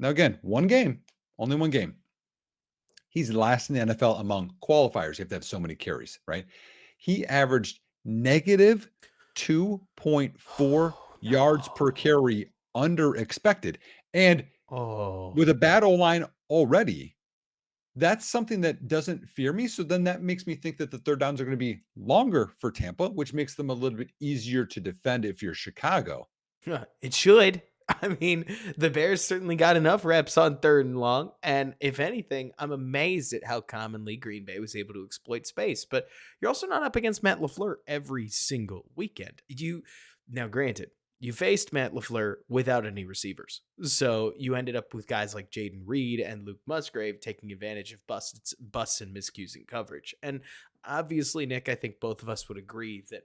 now again, one game, only one game. He's last in the NFL among qualifiers. You have to have so many carries, right? He averaged negative 2.4 Oh, yards per no. carry under expected. And Oh. with a bad O line already, that's something that doesn't fear me. So then that makes me think that the third downs are going to be longer for Tampa, which makes them a little bit easier to defend if you're Chicago. It should. I mean, the Bears certainly got enough reps on third and long. And if anything, I'm amazed at how commonly Green Bay was able to exploit space. But you're also not up against Matt LaFleur every single weekend. Now, granted, you faced Matt LaFleur without any receivers. So you ended up with guys like Jaden Reed and Luke Musgrave taking advantage of busts and miscues in coverage. And obviously, Nick, I think both of us would agree that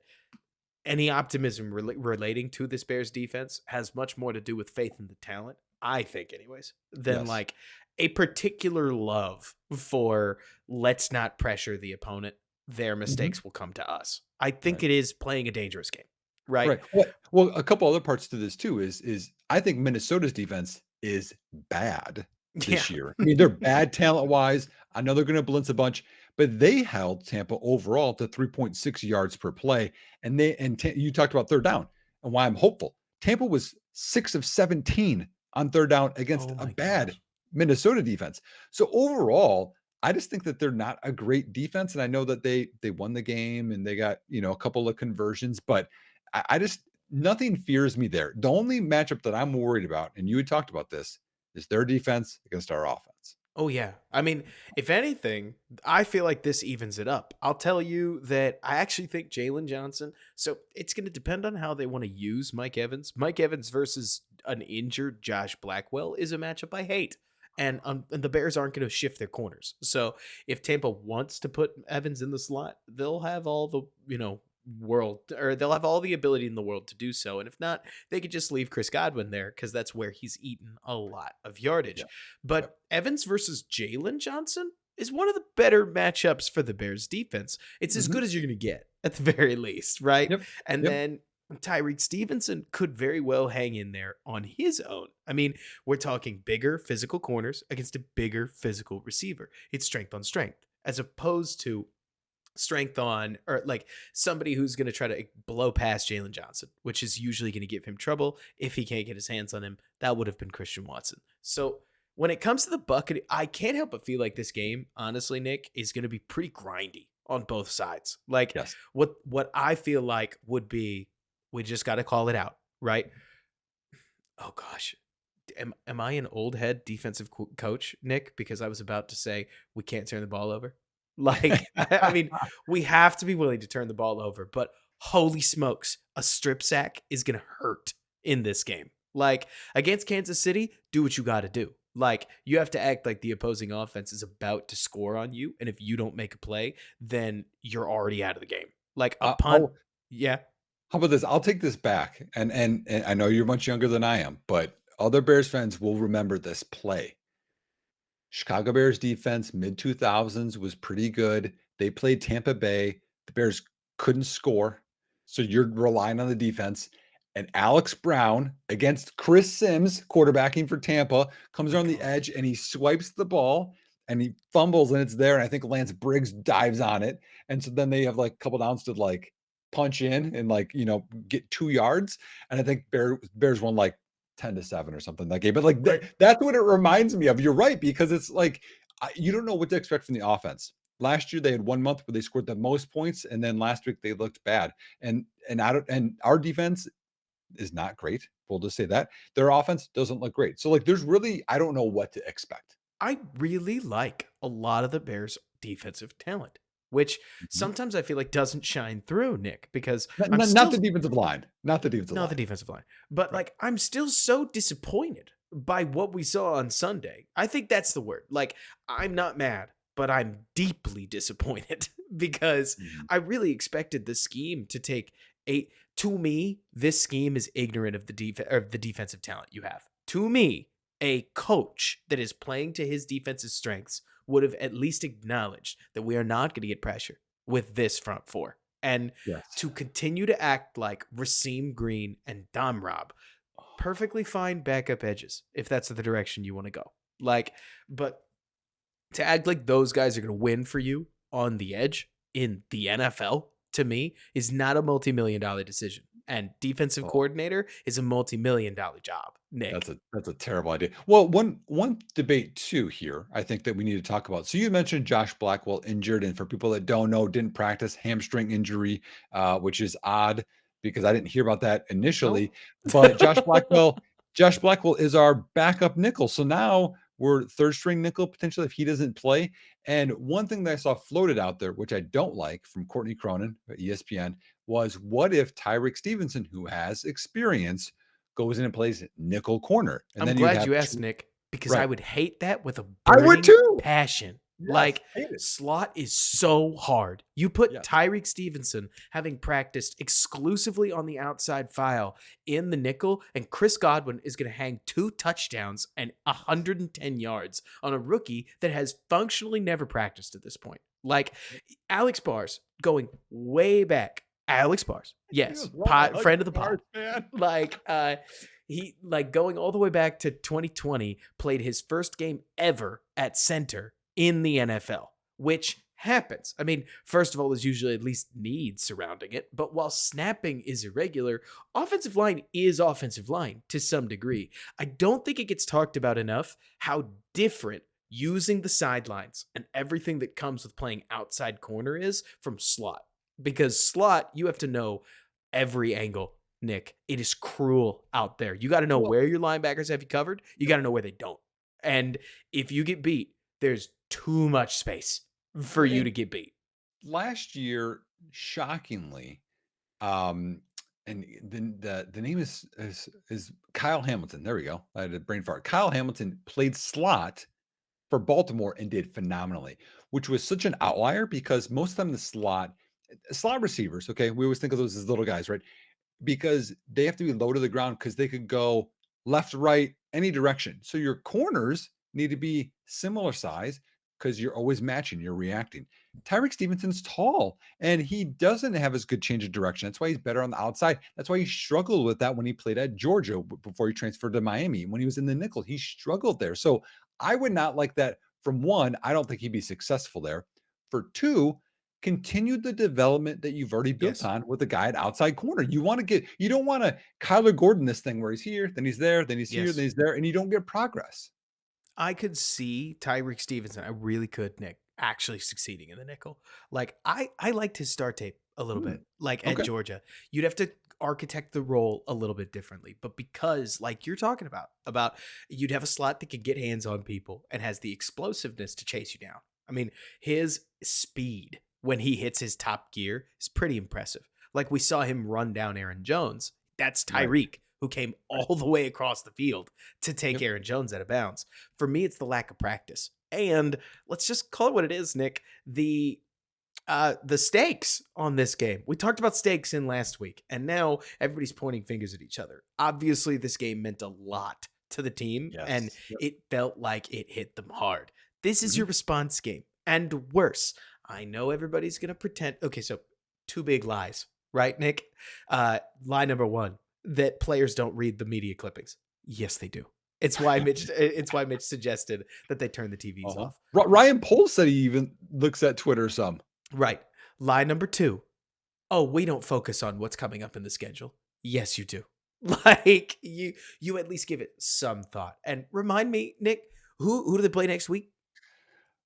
any optimism relating to this Bears defense has much more to do with faith in the talent, I think, anyways, than Yes. like a particular love for let's not pressure the opponent. Their Mhm. mistakes will come to us. I think Right. it is playing a dangerous game, right? Right. Well, a couple other parts to this too is I think Minnesota's defense is bad Yeah. this year. I mean, they're bad talent wise. I know they're going to blitz a bunch, but they held Tampa overall to 3.6 yards per play. And you talked about third down and why I'm hopeful. Tampa was 6 of 17 on third down against Oh a my bad gosh. Minnesota defense. So overall, I just think that they're not a great defense, and I know that they won the game and they got a couple of conversions, but I just nothing fears me there. The only matchup that I'm worried about, and you had talked about this, is their defense against our offense. Oh yeah. I mean, if anything, I feel like this evens it up. I'll tell you that I actually think Jalen Johnson. So it's going to depend on how they want to use Mike Evans. Mike Evans versus an injured Josh Blackwell is a matchup I hate. And the Bears aren't going to shift their corners. So if Tampa wants to put Evans in the slot, they'll have all the world, or they'll have all the ability in the world to do so. And if not, they could just leave Chris Godwin there because that's where he's eaten a lot of Yeah. yardage. Yep. But Evans versus Jalen Johnson is one of the better matchups for the Bears defense. It's as Mhm. good as you're going to get at the very least, right? Yep. And Yep. then Tyreek Stevenson could very well hang in there on his own. I mean, we're talking bigger physical corners against a bigger physical receiver. It's strength on strength as opposed to strength on, or like somebody who's going to try to blow past Jalen Johnson, which is usually going to give him trouble if he can't get his hands on him. That would have been Christian Watson. So when it comes to the bucket, I can't help but feel like this game, honestly, Nick, is going to be pretty grindy on both sides. Like Yes. what I feel like would be, we just got to call it out, right? Oh gosh. Am I an old head defensive coach, Nick? Because I was about to say we can't turn the ball over. Like, I mean, we have to be willing to turn the ball over, but holy smokes, a strip sack is going to hurt. in this game. Like against Kansas City, do what you got to do. Like you have to act like the opposing offense is about to score on you, and if you don't make a play, then you're already out of the game. Like a punt, I'll yeah. How about this? I'll take this back, and I know you're much younger than I am, but other Bears fans will remember this play. Chicago Bears defense mid 2000s was pretty good. They played Tampa Bay. The Bears couldn't score. So you're relying on the defense. And Alex Brown against Chris Sims, quarterbacking for Tampa, comes My around the God. edge and he swipes the ball and he fumbles and it's there. And I think Lance Briggs dives on it. And so then they have like a couple downs to like punch in and like, get 2 yards. And I think Bears won like 10-7 or something that game. But like Right. that's what it reminds me of. You're right, because it's like you don't know what to expect from the offense. Last year they had 1 month where they scored the most points, and then last week they looked bad. And I don't and our defense is not great. We'll just say that. Their offense doesn't look great. So like there's really I don't know what to expect. I really like a lot of the Bears' defensive talent, which Mhm. sometimes I feel like doesn't shine through, Nick, because Not, I'm not, not still the defensive line. Not the defensive not the line. defensive line, but Right. like I'm still so disappointed by what we saw on Sunday. I think that's the word. Like I'm not mad, but I'm deeply disappointed because Mhm. I really expected the scheme to take a. To me, this scheme is ignorant of the defensive talent you have. To me, a coach that is playing to his defensive strengths would have at least acknowledged that we are not going to get pressure with this front four. And Yes. to continue to act like Raheem Green and Dom Rob, perfectly fine backup edges if that's the direction you want to go. Like, but to act like those guys are going to win for you on the edge in the NFL to me is not a multi-million dollar decision. And defensive Oh. coordinator is a multi-million dollar job, Nick. That's a terrible idea. Well, one debate too here, I think that we need to talk about. So you mentioned Josh Blackwell injured, and for people that don't know, didn't practice hamstring injury, which is odd because I didn't hear about that initially. No. But Josh Blackwell is our backup nickel. So now we're third string nickel potentially if he doesn't play. And one thing that I saw floated out there, which I don't like from Courtney Cronin at ESPN, was what if Tyreek Stevenson, who has experience, goes in and plays nickel corner, and I'm then you glad have you asked, two. Nick, because I Right. would hate that with a I would burning too. passion. Yes. Like, Hate it. slot is so hard. You put Yes. Tyreek Stevenson having practiced exclusively on the outside file in the nickel, and Chris Godwin is going to hang 2 touchdowns and 110 yards on a rookie that has functionally never practiced at this point. Like, Alex Bars going way back. Alex Bars, He yes, was wrong. I like friend of the Bars, pod. man. Like, he like going all the way back to 2020, played his first game ever at center in the NFL, which happens. I mean, first of all, there's usually at least need surrounding it, but while snapping is irregular, offensive line is offensive line to some degree. I don't think it gets talked about enough how different using the sidelines and everything that comes with playing outside corner is from slot. Because slot, you have to know every angle, Nick. It is cruel out there. You got to know Well, where your linebackers have you covered. You yep. got to know where they don't. And if you get beat, there's too much space for Well, you to and get beat. last year, shockingly, um, and then the name is Kyle Hamilton. There we go. I had a brain fart. Kyle Hamilton played slot for Baltimore and did phenomenally, which was such an outlier because most of the time the slot receivers, okay, we always think of those as little guys, right? Because they have to be low to the ground because they could go left, right, any direction. So your corners need to be similar size because you're always matching, you're reacting. Tyreek Stevenson's tall and he doesn't have as good change of direction. That's why he's better on the outside. That's why he struggled with that when he played at Georgia before he transferred to Miami. When he was in the nickel, he struggled there. So I would not like that. From one, I don't think he'd be successful there. For two, continue the development that you've already built Yes. on with a guy at outside corner. You don't want to Kyler Gordon this thing where he's here, then he's there, then he's here, then Yes. he's there, and you don't get progress. I could see Tyreek Stevenson. I really could, Nick, actually succeeding in the nickel. Like I liked his start tape a little Hmm. bit. Like at Okay. Georgia, you'd have to architect the role a little bit differently. But because, like you're talking about you'd have a slot that could get hands on people and has the explosiveness to chase you down. I mean, his speed when he hits his top gear is pretty impressive. Like we saw him run down Aaron Jones. That's Right. Tyreek who came all the way across the field to take Yep. Aaron Jones out of bounds. For me, it's the lack of practice. And let's just call it what it is, Nick. The stakes on this game. We talked about stakes in last week, and now everybody's pointing fingers at each other. Obviously, this game meant a lot to the team, and Yes. Yep. it felt like it hit them hard. This is Mhm. your response game. And worse, I know everybody's going to pretend. Okay, so two big lies, right, Nick? Lie number one, that players don't read the media clippings. Yes, they do. It's why Mitch suggested that they turn the TVs Uh-huh. off. Ryan Poles said he even looks at Twitter some. Right. Lie number two. Oh, we don't focus on what's coming up in the schedule. Yes, you do. Like you at least give it some thought. And remind me, Nick, who do they play next week?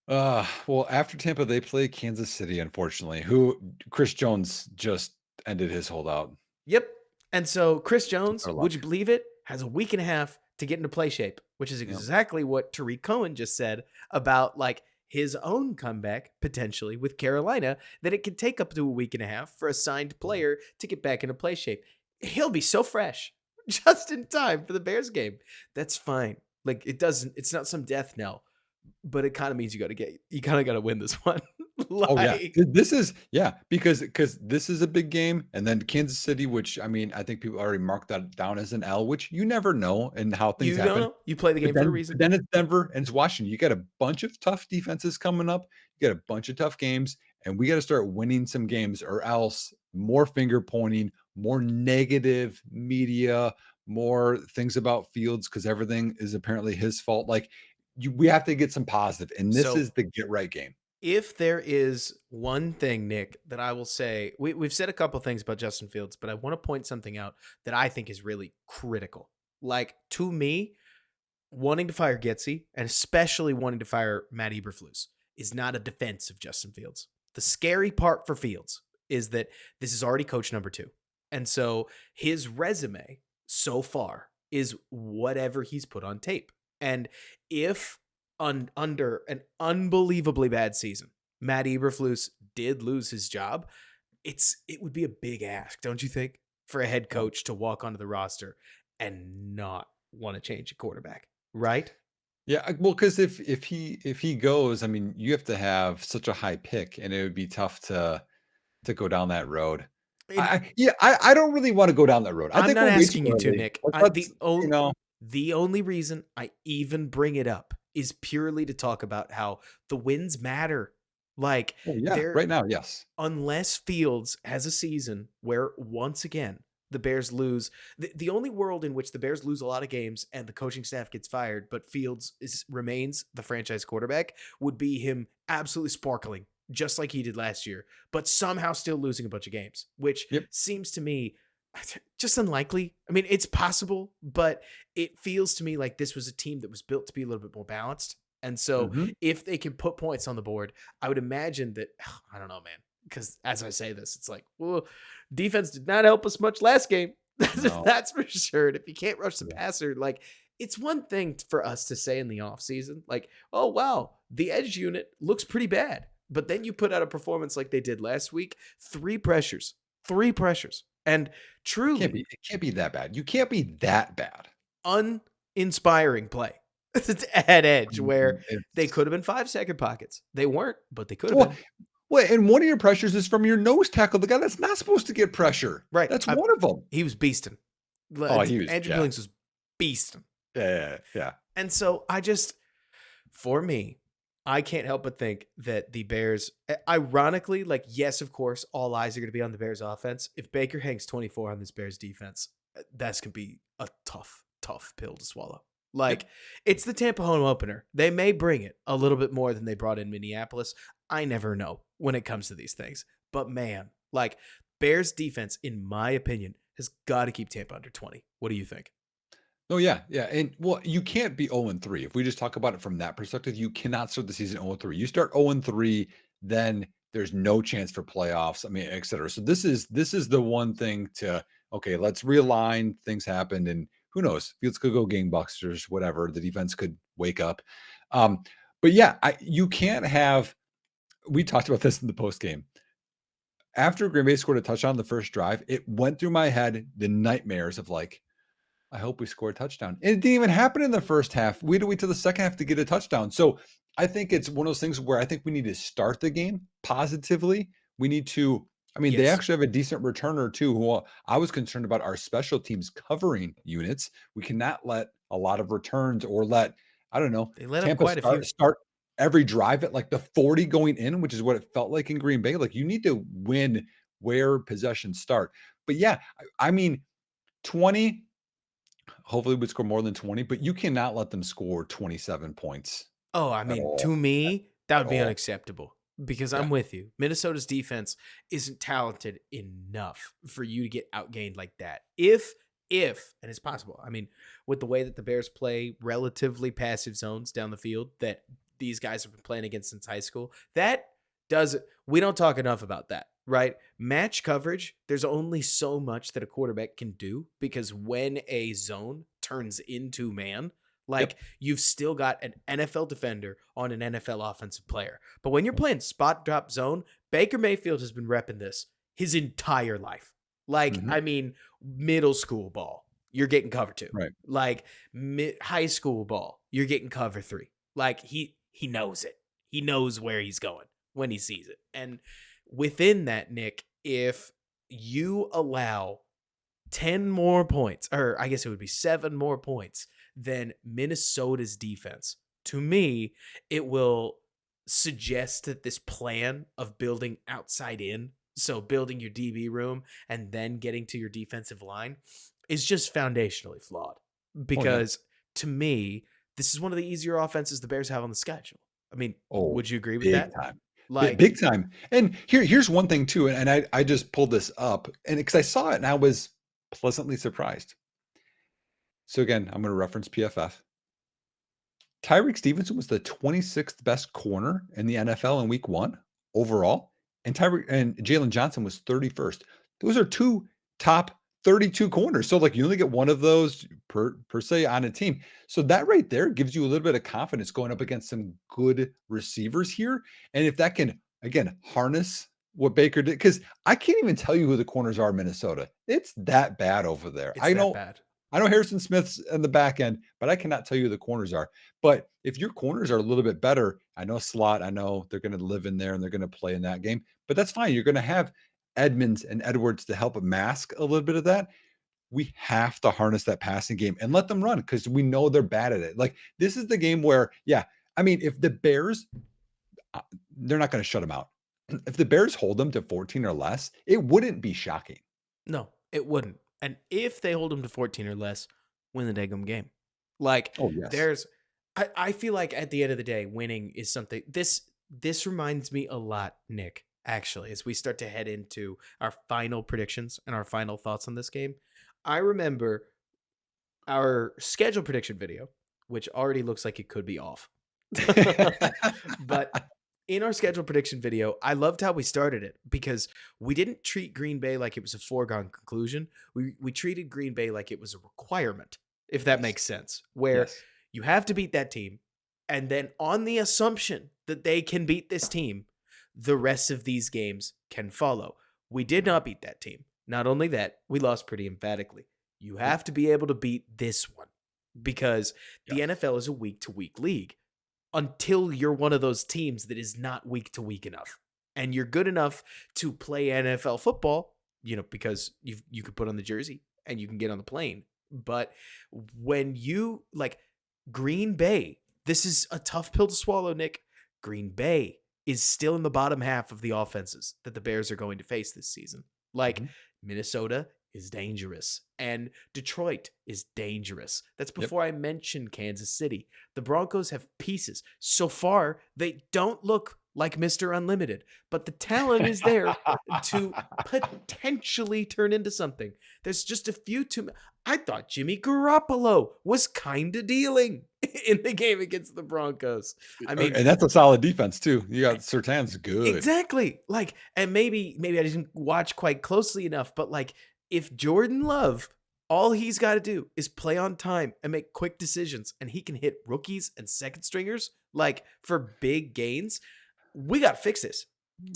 Well, after Tampa, they play Kansas City, unfortunately, who Chris Jones just ended his holdout. Yep. And so Chris Jones, Our would luck. you believe it, has a week and a half to get into play shape, which is Yep. exactly what Tariq Cohen just said about like his own comeback potentially with Carolina, that it could take up to a week and a half for a signed player to get back into play shape. He'll be so fresh just in time for the Bears game. That's fine. Like it's not some death knell, but it kind of means you kind of got to win this one. Oh yeah, Like, this is because this is a big game, and then Kansas City, which I mean, I think people already marked that down as an L, which you never know and how things you don't happen. know. You play the But game for a then, reason. but then it's Denver and it's Washington. You got a bunch of tough defenses coming up. You got a bunch of tough games, and we got to start winning some games, or else more finger pointing, more negative media, more things about Fields because everything is apparently his fault. Like we have to get some positive, and this So is the get right game. if there is one thing, Nick, that I will say, we've said a couple things about Justin Fields, but I want to point something out that I think is really critical. Like, to me, wanting to fire Getsy and especially wanting to fire Matt Eberflus is not a defense of Justin Fields. The scary part for Fields is that this is already coach number 2. And so his resume so far is whatever he's put on tape. And if under an unbelievably bad season, Matt Eberflus did lose his job, it would be a big ask, don't you think, for a head coach to walk onto the roster and not want to change a quarterback, right? Yeah, well, because if he goes, I mean, you have to have such a high pick, and it would be tough to go down that road. And I don't really want to go down that road. I I'm think not we're way too asking you to, early. Nick. Let's The only reason I even bring it up is purely to talk about how the wins matter. Like, oh yeah, they're right now, yes. unless Fields has a season where once again the Bears lose, the only world in which the Bears lose a lot of games and the coaching staff gets fired, but Fields remains the franchise quarterback, would be him absolutely sparkling just like he did last year, but somehow still losing a bunch of games, which Yep. seems to me just unlikely. I mean, it's possible, but it feels to me like this was a team that was built to be a little bit more balanced. And so Mhm. if they can put points on the board, I would imagine that, I don't know, man, because as I say this, it's like, well, defense did not help us much last game. No. That's for sure. And if you can't rush the Yeah. passer, like, it's one thing for us to say in the offseason, like, oh, wow, the edge unit looks pretty bad. But then you put out a performance like they did last week, 3 pressures, 3 pressures. And truly It can't be that bad. You can't be that bad. uninspiring play at edge where they It's could have been 5-second pockets. They weren't, but they could have well, been. well, and one of your pressures is from your nose tackle, the guy that's not supposed to get pressure. Right. That's one of them. He was beasting. Oh, he was, Andrew yeah. Billings was beasting. Yeah. And so for me, I can't help but think that the Bears, ironically, like, yes, of course, all eyes are going to be on the Bears offense. If Baker hangs 24 on this Bears defense, that's going to be a tough, tough pill to swallow. Like, it's the Tampa home opener. They may bring it a little bit more than they brought in Minneapolis. I never know when it comes to these things. But man, like, Bears defense, in my opinion, has got to keep Tampa under 20. What do you think? Oh, yeah. And well, you can't be 0-3. If we just talk about it from that perspective, you cannot start the season 0-3. You start 0-3, then there's no chance for playoffs. I mean, et cetera. So this is the one thing to, okay, let's realign. Things happened, and who knows? Fields could go gangbusters, whatever. The defense could wake up. But yeah, you can't have. We talked about this in the post game. After Green Bay scored a touchdown on the first drive, it went through my head the nightmares of like, I hope we score a touchdown. And it didn't even happen in the first half. We had to wait till the second half to get a touchdown. So I think it's one of those things where I think we need to start the game positively. We need to, I mean, they Yes. actually have a decent returner too, who I was concerned about our special teams covering units. We cannot let a lot of returns or let, I don't know, They let up Tampa quite a few. start every drive at like the 40 going in, which is what it felt like in Green Bay. Like you need to win where possessions start. But yeah, I mean, 20, hopefully we'd score more than 20, but you cannot let them score 27 points Oh, I at mean, all. to me, that At would be all. unacceptable because Yeah. I'm with you. Minnesota's defense isn't talented enough for you to get outgained like that. And it's possible. I mean, with the way that the Bears play relatively passive zones down the field that these guys have been playing against since high school, that does we don't talk enough about that, right? Match coverage, there's only so much that a quarterback can do because when a zone turns into man, like Yep. you've still got an NFL defender on an NFL offensive player. But when you're playing spot drop zone, Baker Mayfield has been repping this his entire life. Like, Mhm. I mean, middle school ball, you're getting cover two. Right. Like high school ball, you're getting cover three. Like he knows it. He knows where he's going when he sees it. And within that, Nick, if you allow 10 more points, or I guess it would be 7 more points than Minnesota's defense. To me, it will suggest that this plan of building outside in, so building your DB room and then getting to your defensive line, is just foundationally flawed. Oh, yeah. Because to me, this is one of the easier offenses the Bears have on the schedule. I mean, Oh, would you agree with big that? time. Like, Big time. And here's one thing too, and I just pulled this up, and because I saw it and I was pleasantly surprised. So again, I'm going to reference PFF. Tyreek Stevenson was the 26th best corner in the NFL in week 1 overall, and Tyreek and Jalen Johnson was 31st. Those are 2 top 32 corners. So like you only get one of those per se on a team. So that right there gives you a little bit of confidence going up against some good receivers here. And if that can again harness what Baker did, because I can't even tell you who the corners are in Minnesota. It's that bad over there. it's that bad. I know Harrison Smith's in the back end, but I cannot tell you who the corners are. But if your corners are a little bit better, I know slot, I know they're going to live in there and they're going to play in that game, but that's fine. You're going to have Edmonds and Edwards to help mask a little bit of that. We have to harness that passing game and let them run because we know they're bad at it. Like this is the game where, yeah, I mean, if the Bears, they're not going to shut them out. If the Bears hold them to 14 or less, it wouldn't be shocking. No, it wouldn't. And if they hold them to 14 or less, win the daggum game. Like Oh, yes. there's I feel like at the end of the day, winning is something this reminds me a lot, Nick, actually, as we start to head into our final predictions and our final thoughts on this game. I remember our schedule prediction video, which already looks like it could be off. But in our schedule prediction video, I loved how we started it because we didn't treat Green Bay like it was a foregone conclusion. We treated Green Bay like it was a requirement, if that Yes. makes sense, where Yes. you have to beat that team. And then on the assumption that they can beat this team, the rest of these games can follow. We did not beat that team. Not only that, we lost pretty emphatically. You have to be able to beat this one because the Yes. NFL is a week to week league until you're one of those teams that is not week to week enough. And you're good enough to play NFL football, because you could put on the jersey and you can get on the plane. But when you like Green Bay, this is a tough pill to swallow, Nick. Green Bay is still in the bottom half of the offenses that the Bears are going to face this season. Like Mhm. Minnesota is dangerous and Detroit is dangerous. That's Yep. before I mention Kansas City. The Broncos have pieces. So far, they don't look like Mr. Unlimited, but the talent is there to potentially turn into something. There's just a few too. I thought Jimmy Garoppolo was kind of dealing in the game against the Broncos. I mean, And that's a solid defense too. You got Surtain's good. exactly. Like, and maybe I didn't watch quite closely enough, but like if Jordan Love, all he's got to do is play on time and make quick decisions, and he can hit rookies and second stringers like for big gains, we got to fix this.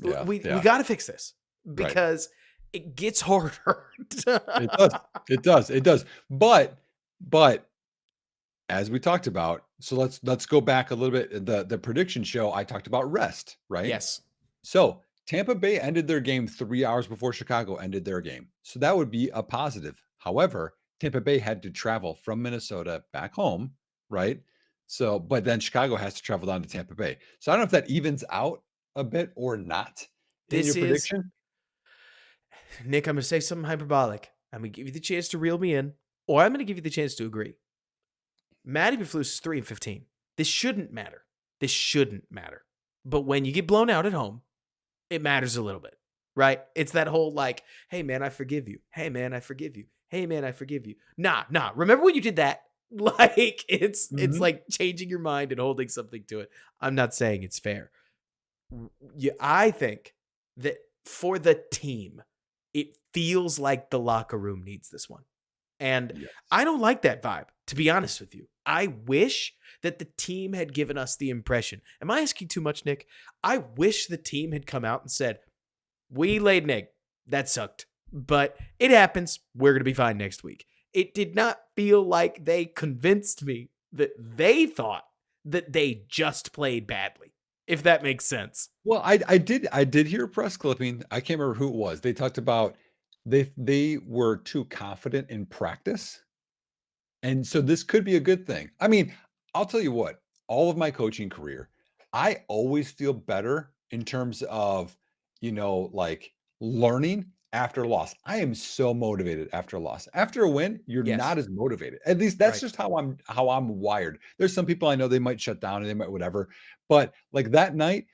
Yeah, We yeah. got to fix this Right. because it gets harder. It does. It does. It does. But But as we talked about, so let's go back a little bit. The prediction show, I talked about rest, right? Yes. So Tampa Bay ended their game 3 hours before Chicago ended their game. So that would be a positive. However, Tampa Bay had to travel from Minnesota back home, right? So, but then Chicago has to travel down to Tampa Bay. So I don't know if that evens out a bit or not in your This is, prediction. Nick, I'm going to say something hyperbolic. I'm going to give you the chance to reel me in, or I'm going to give you the chance to agree. Matty Eberflus is 3-15. This shouldn't matter. This shouldn't matter. But when you get blown out at home, it matters a little bit, right? It's that whole like, hey man, I forgive you. Hey man, I forgive you. Hey man, I forgive you. Nah. Remember when you did that? Like it's Mhm. like changing your mind and holding something to it. I'm not saying it's fair. Yeah, I think that for the team, it feels like the locker room needs this one. And Yes. I don't like that vibe, to be honest with you. I wish that the team had given us the impression. Am I asking too much, Nick? I wish the team had come out and said, we laid an egg. That sucked. But it happens. We're going to be fine next week. It did not feel like they convinced me that they thought that they just played badly, if that makes sense. Well, I did hear a press clipping. I can't remember who it was. They talked about they were too confident in practice. And so this could be a good thing. I mean, I'll tell you what, all of my coaching career, I always feel better in terms of, like learning after a loss. I am so motivated after a loss. After a win, you're Yes. not as motivated. At least that's Right. just how I'm wired. There's some people I know they might shut down and they might whatever. But like that night,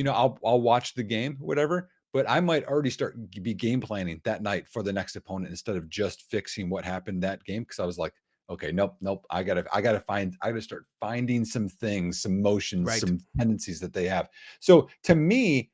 I'll watch the game, whatever, but I might already be game planning that night for the next opponent instead of just fixing what happened that game. Cause I was like, okay, nope. I gotta start finding some things, some motions, Right. some tendencies that they have. So to me,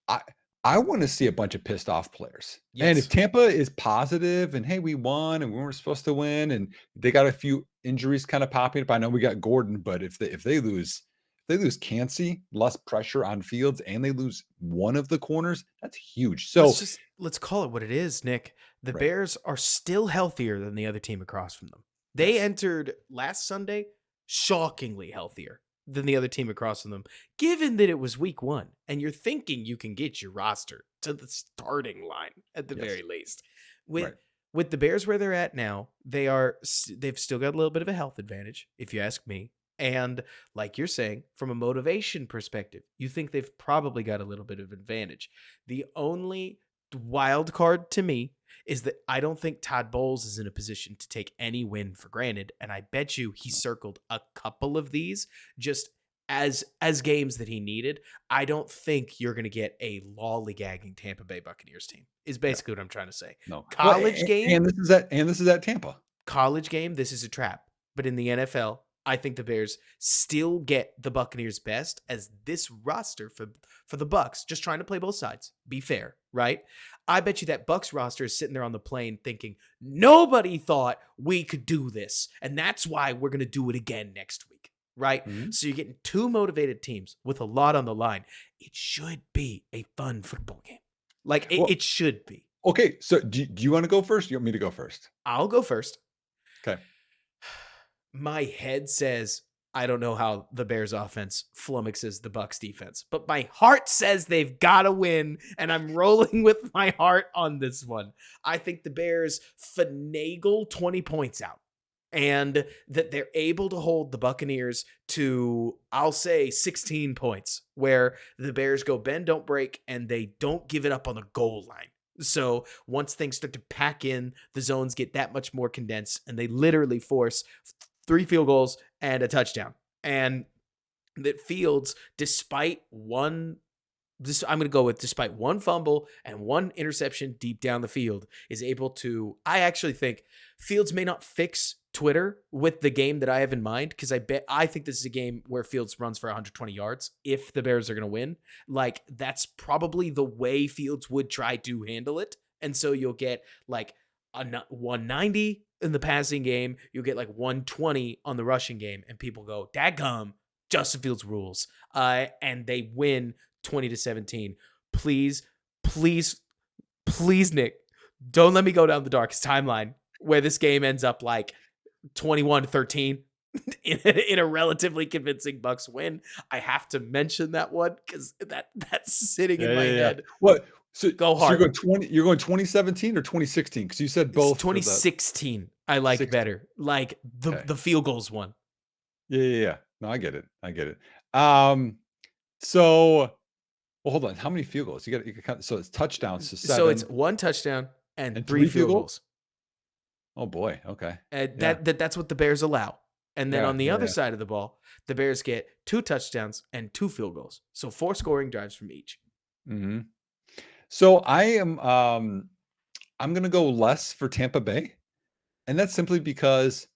I I want to see a bunch of pissed off players. And if Yes. Tampa is positive and hey, we won and we weren't supposed to win, and they got a few injuries kind of popping up. I know we got Gordon, but if they lose Cansey, less pressure on Fields, and they lose one of the corners, that's huge. So Let's call it what it is, Nick. The right. Bears are still healthier than the other team across from them. They Yes. entered last Sunday shockingly healthier than the other team across from them, given that it was week 1 and you're thinking you can get your roster to the starting line at the Yes. very least. With Right. with the Bears where they're at now, they've still got a little bit of a health advantage if you ask me. And like you're saying, from a motivation perspective, you think they've probably got a little bit of advantage. The only wild card to me is that I don't think Todd Bowles is in a position to take any win for granted, and I bet you he circled a couple of these just as games that he needed. I don't think you're going to get a lollygagging Tampa Bay Buccaneers team. Is Yeah. basically what I'm trying to say. No. Well, College game, and this is at Tampa. this is a trap. But in the NFL, I think the Bears still get the Buccaneers best as this roster for the Bucks, just trying to play both sides. Be fair, right? I bet you that Bucks roster is sitting there on the plane thinking, nobody thought we could do this. And that's why we're going to do it again next week, right? Mhm. So you're getting two motivated teams with a lot on the line. It should be a fun football game. Like Well, it should be. okay. So do you want to go first? You want me to go first? I'll go first. Okay. My head says I don't know how the Bears offense flummoxes the Bucks defense, but my heart says they've got to win, and I'm rolling with my heart on this one. I think the Bears finagle 20 points out and that they're able to hold the Buccaneers to, I'll say, 16 points, where the Bears go bend, don't break, and they don't give it up on the goal line. So once things start to pack in, the zones get that much more condensed, and they literally force 3 field goals and a touchdown. And that Fields, despite one, I'm going to go with despite one fumble and one interception deep down the field, is able to. I actually think Fields may not fix Twitter with the game that I have in mind, because I think this is a game where Fields runs for 120 yards if the Bears are going to win. Like, that's probably the way Fields would try to handle it. And so you'll get like a 190 in the passing game, you'll get like 120 on the rushing game, and people go, "Dadgum, Justin Fields rules." And they win 20-17. Please, please, please, Nick, don't let me go down the darkest timeline where this game ends up like 21-13 in a relatively convincing Bucks win. I have to mention that one because that's sitting in Yeah, my yeah, yeah. head. What? So Go so hard. you're going 2017 or 2016? Because you said It's both for the 2016. I like 16. better. Like Okay. the field goals one. Yeah, yeah, yeah. No, I get it. I get it. Um, so well, hold on. How many field goals? You can count. So it's touchdowns, so So it's 7 one touchdown and and three 3 field field goals? goals. Oh boy. Okay. And Yeah. that's what the Bears allow. And then Yeah, on the yeah, other yeah. side of the ball, the Bears get 2 touchdowns and 2 field goals. So 4 scoring drives from each. Mhm. So I'm gonna go less for Tampa Bay, and that's simply because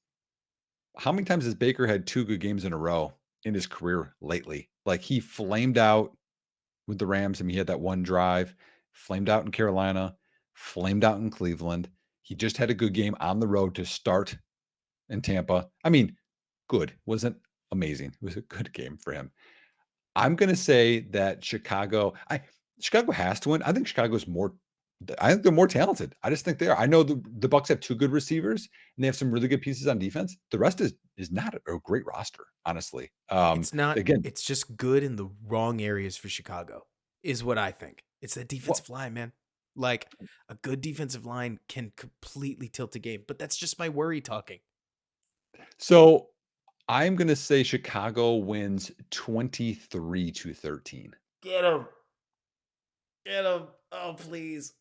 how many times has Baker had 2 good games in a row in his career lately? Like, he flamed out with the Rams. I mean, he had that one drive, flamed out in Carolina, flamed out in Cleveland. He just had a good game on the road to start in Tampa. I mean, good. Wasn't amazing. It was a good game for him. I'm gonna say that Chicago has to win. I think Chicago's more I think they're more talented. I just think they are. I know the Bucks have 2 good receivers and they have some really good pieces on defense. The rest is not a great roster, honestly. It's not Again, it's just good in the wrong areas for Chicago is what I think. It's the well, defensive line, man. Like a good defensive line can completely tilt a game, but that's just my worry talking. so I'm gonna say Chicago wins 23-13. Get him. Get him. Oh, please.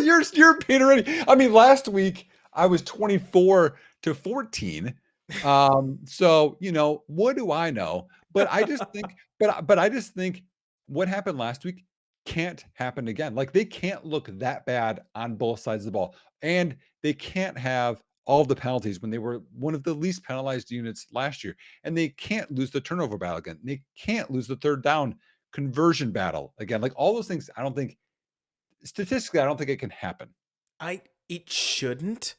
You're being ready. I mean, last week I was 24-14. So what do I know? But I just think, but I just think what happened last week can't happen again. Like, they can't look that bad on both sides of the ball, and they can't have all the penalties when they were one of the least penalized units last year, and they can't lose the turnover battle again. They can't lose the third down conversion battle again. Like, all those things, I don't think statistically, I don't think it can happen. It shouldn't,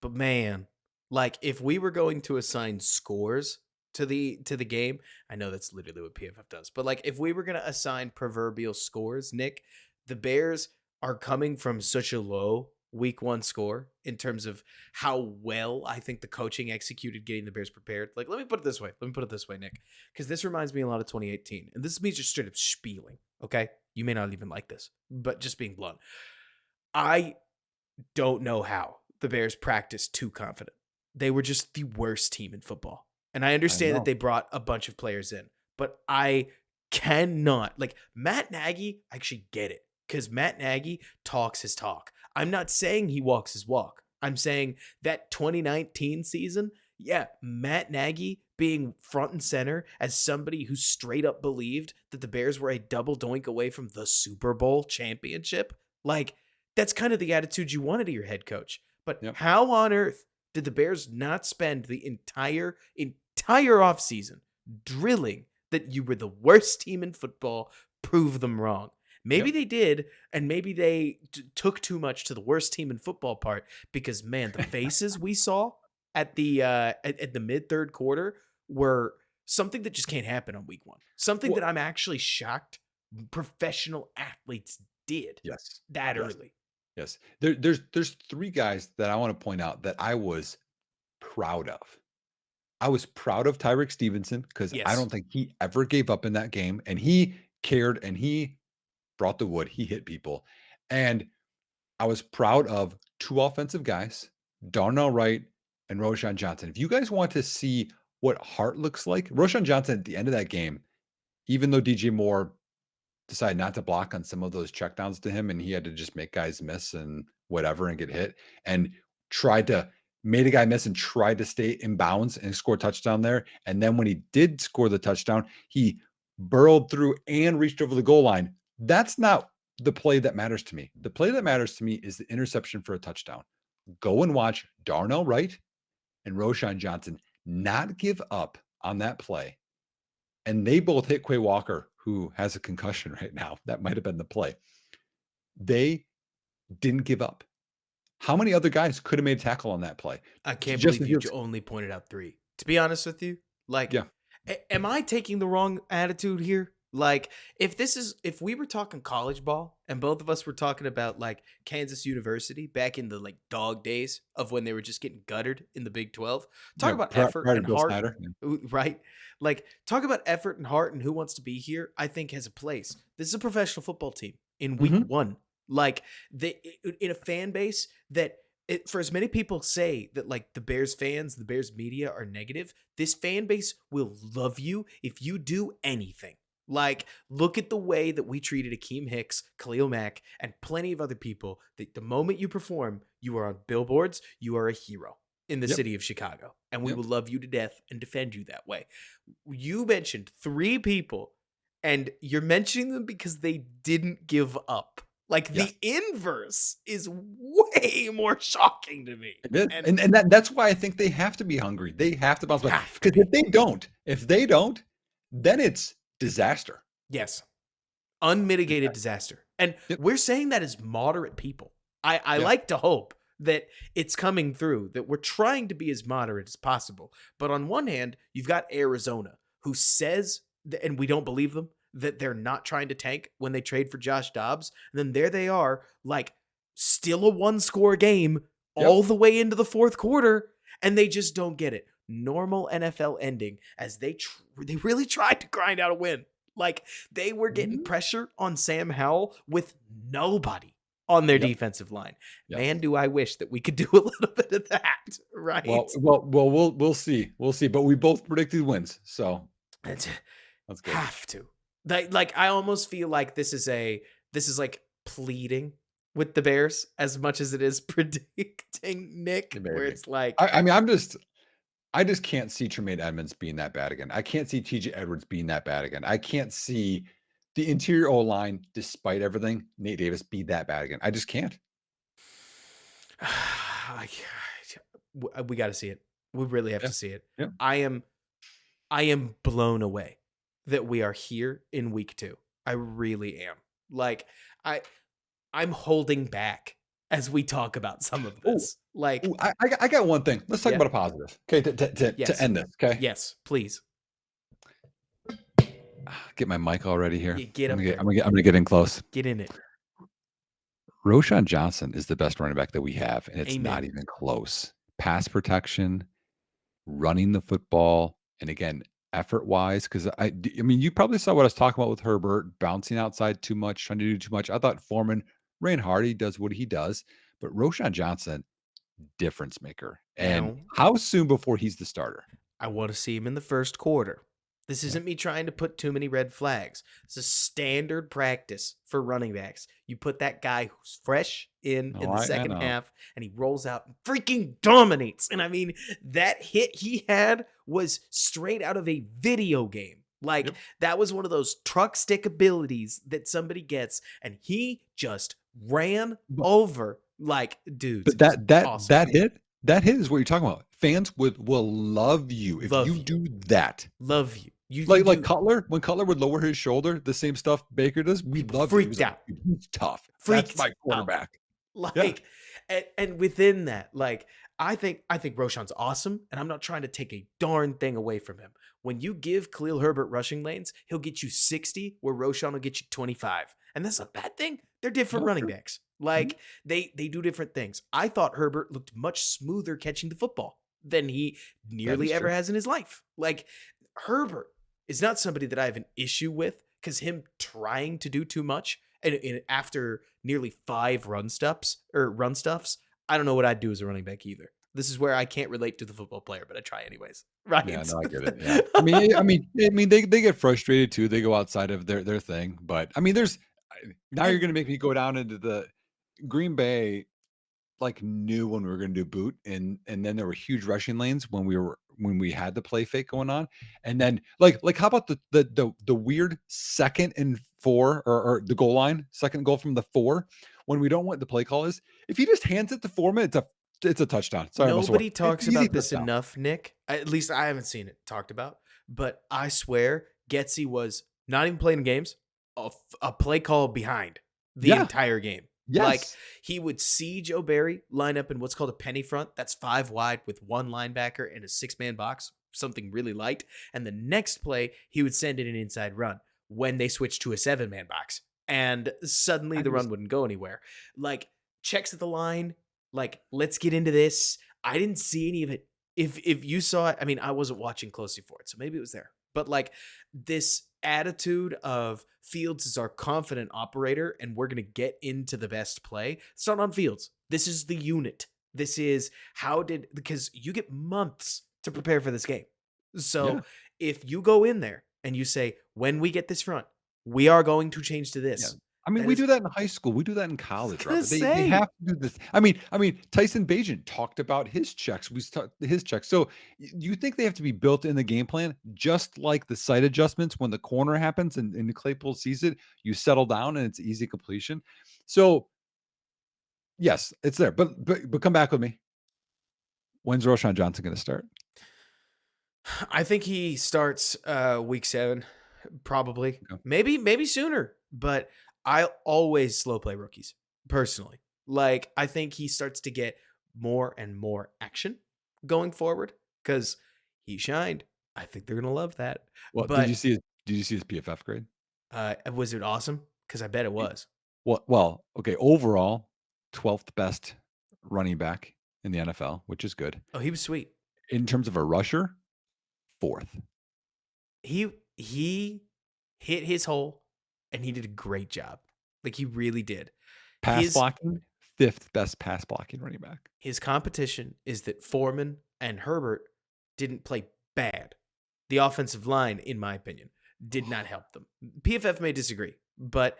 but man, like if we were going to assign scores to the game, I know that's literally what PFF does, but like if we were gonna assign proverbial scores, Nick, the Bears are coming from such a low week one score in terms of how well I think the coaching executed getting the Bears prepared. Like, let me put it this way. Let me put it this way, Nick, because this reminds me a lot of 2018. And this is me just straight up spieling. Okay. You may not even like this, but just being blunt. I don't know how the Bears practiced too confident. They were just the worst team in football. And I I understand that know. they brought a bunch of players in, but I cannot, like Matt Nagy, I actually get it because Matt Nagy talks his talk. I'm not saying he walks his walk. I'm saying that 2019 season, yeah, Matt Nagy being front and center as somebody who straight up believed that the Bears were a double doink away from the Super Bowl championship. Like, that's kind of the attitude you wanted of your head coach. But Yep. how on earth did the Bears not spend the entire offseason drilling that you were the worst team in football? Prove them wrong. Maybe Yep. they did, and maybe they took too much to the worst team in football part because man, the faces we saw at the mid third quarter were something that just can't happen on week one. Something that Well, I'm actually shocked professional athletes did yes. that Yes. early. Yes. There's 3 guys that I want to point out that I was proud of. I was proud of Tyreek Stevenson because I Yes. don't think he ever gave up in that game, and he cared and he brought the wood. He hit people. And I was proud of 2 offensive guys, Darnell Wright and Roshan Johnson. If you guys want to see what heart looks like, Roshan Johnson at the end of that game, even though DJ Moore decided not to block on some of those checkdowns to him, and he had to just make guys miss and whatever and get hit, and tried to made a guy miss and tried to stay in bounds and score a touchdown there. And then when he did score the touchdown, he burrowed through and reached over the goal line. That's not the play that matters to me. The play that matters to me is the interception for a touchdown. Go and watch Darnell Wright and Roshan Johnson not give up on that play, and they both hit Quay Walker, who has a concussion right now. That might have been the play. They didn't give up. How many other guys could have made a tackle on that play? I can't Justin believe you Fields. only pointed out 3. To be honest with you, like, Yeah. am I taking the wrong attitude here? Like, if we were talking college ball and both of us were talking about like Kansas University back in the like dog days of when they were just getting guttered in the Big 12, talk Yeah, about effort prior to and Bill heart, Snyder. Yeah. right? Like, talk about effort and heart and who wants to be here, I think has a place. This is a professional football team in week Mhm. 1. Like, in a fan base that for as many people say that like the Bears fans, the Bears media are negative, this fan base will love you if you do anything. Like, look at the way that we treated Akeem Hicks, Khalil Mack, and plenty of other people. The moment you perform, you are on billboards, you are a hero in the Yep. city of Chicago, and we Yep. will love you to death and defend you that way. You mentioned 3 people, and you're mentioning them because they didn't give up. Like, Yes. the inverse is way more shocking to me. It is. And And that's why I think they have to be hungry. They have to bounce back. have to Because be. if they don't, then it's disaster. Yes. Unmitigated disaster. And Yep. we're saying that as moderate people. I Yeah. like to hope that it's coming through, that we're trying to be as moderate as possible. But on one hand, you've got Arizona, who says, and we don't believe them, that they're not trying to tank when they trade for Josh Dobbs. And then there they are, like, still a 1-score game Yep. all the way into the 4th quarter, and they just don't get it. Normal NFL ending, as they really tried to grind out a win. Like, they were getting Mhm. pressure on Sam Howell with nobody on their Yep. defensive line. Yes. Man, do I wish that we could do a little bit of that, right? We'll see. We'll see. But we both predicted wins. So That's that's good. have to. Like I almost feel like this is like pleading with the Bears as much as it is predicting, Nick, Maybe. where it's like, I mean, I just can't see Tremaine Edmonds being that bad again. I can't see TJ Edwards being that bad again. I can't see the interior O line, despite everything, Nate Davis be that bad again. I just can't. we got to see it. We really have Yeah. to see it. Yeah. I am blown away that we are here in week 2. I really am. Like, I'm holding back as we talk about some of this. Like, Ooh, I got one thing. Let's talk Yeah. about a positive. Okay, to Yes. end this. Okay, yes, please. get my mic all ready here. You get I'm up gonna get, there. I'm gonna get in close. Get in it. Roshan Johnson is the best running back that we have, and it's not Amen. even close. Pass protection, running the football, and again, effort wise, because I mean, you probably saw what I was talking about with Herbert bouncing outside too much, trying to do too much. I thought Foreman ran hard. He does what he does, but Roshan Johnson, difference maker. And Now, how soon before he's the starter? I want to see him in the 1st quarter. This Yeah. isn't me trying to put too many red flags. It's a standard practice for running backs. You put that guy who's fresh in Oh, the I second know. half, and he rolls out and freaking dominates. And I mean, that hit he had was straight out of a video game. Like, Yep. that was one of those truck stick abilities that somebody gets, and he just ran But over like dudes. but It was awesome. that hit is what you're talking about. Fans will love you if Love you you. do that. Love you. You Like do Cutler, when Cutler would lower his shoulder, the same stuff Baker does, we People love it. freaked Was like, out. "Dude, he's tough. Freaked That's my out. quarterback." Like, and within that, like, I think Roshan's awesome, and I'm not trying to take a darn thing away from him. When you give Khalil Herbert rushing lanes, he'll get you 60, where Roshan will get you 25. And that's a bad thing. They're different No, running true. backs. Like, they do different things. I thought Herbert looked much smoother catching the football than he nearly is ever true. has in his life. Like, Herbert is not somebody that I have an issue with, because him trying to do too much, and after nearly 5 run stuffs, I don't know what I'd do as a running back either. This is where I can't relate to the football player, but I try anyways. Right? Yeah, no, I get it. Yeah. I mean, they get frustrated too. They go outside of their thing. But I mean, now you're gonna make me go down into the Green Bay, like, knew when we were gonna do boot, and then there were huge rushing lanes when we had the play fake going on. And then like how about the weird 2nd and 4, or the goal line, 2nd goal from the 4, when we don't want the play call is, if he just hands it to Foreman, it's a touchdown. Sorry, I'm a sore. Nobody talks Easy about this touchdown. enough, Nick. At least I haven't seen it talked about. But I swear, Getsy was not even playing games, a play call behind the Yeah. entire game. Yes. Like, he would see Joe Barry line up in what's called a penny front. That's 5 wide with 1 linebacker and a 6-man box, something really light. And the next play, he would send in an inside run. when they switched to a 7-man box. And suddenly the run wouldn't go anywhere. Like, checks at the line, like, let's get into this. I didn't see any of it. If you saw it, I mean, I wasn't watching closely for it, so maybe it was there. But like this attitude of Fields is our confident operator and we're going to get into the best play. It's not on Fields. This is the unit. This is because you get months to prepare for this game. So if you go in there and you say, when we get this front, we are going to change to this. I mean, we do that in high school. We do that in college, Robert. They say. have to do this. I mean, Tyson Bagent talked about his checks. We talked his checks. So you think they have to be built in the game plan, just like the sight adjustments when the corner happens and Claypool sees it, you settle down and it's easy completion. So yes, it's there. But come back with me. When's Roshan Johnson going to start? I think he starts week 7, probably. Okay. Maybe sooner, but I always slow play rookies, personally. Like, I think he starts to get more and more action going forward because he shined. I think they're gonna love that. Well, but did you see his PFF grade? Was it awesome? Because I bet it was. Well, okay. Overall, 12th best running back in the NFL, which is good. Oh, he was sweet. In terms of a rusher, 4th. He hit his hole, and he did a great job. Like, he really did. Pass blocking, 5th best pass blocking running back. His competition is that Foreman and Herbert didn't play bad. The offensive line, in my opinion, did not help them. PFF may disagree, but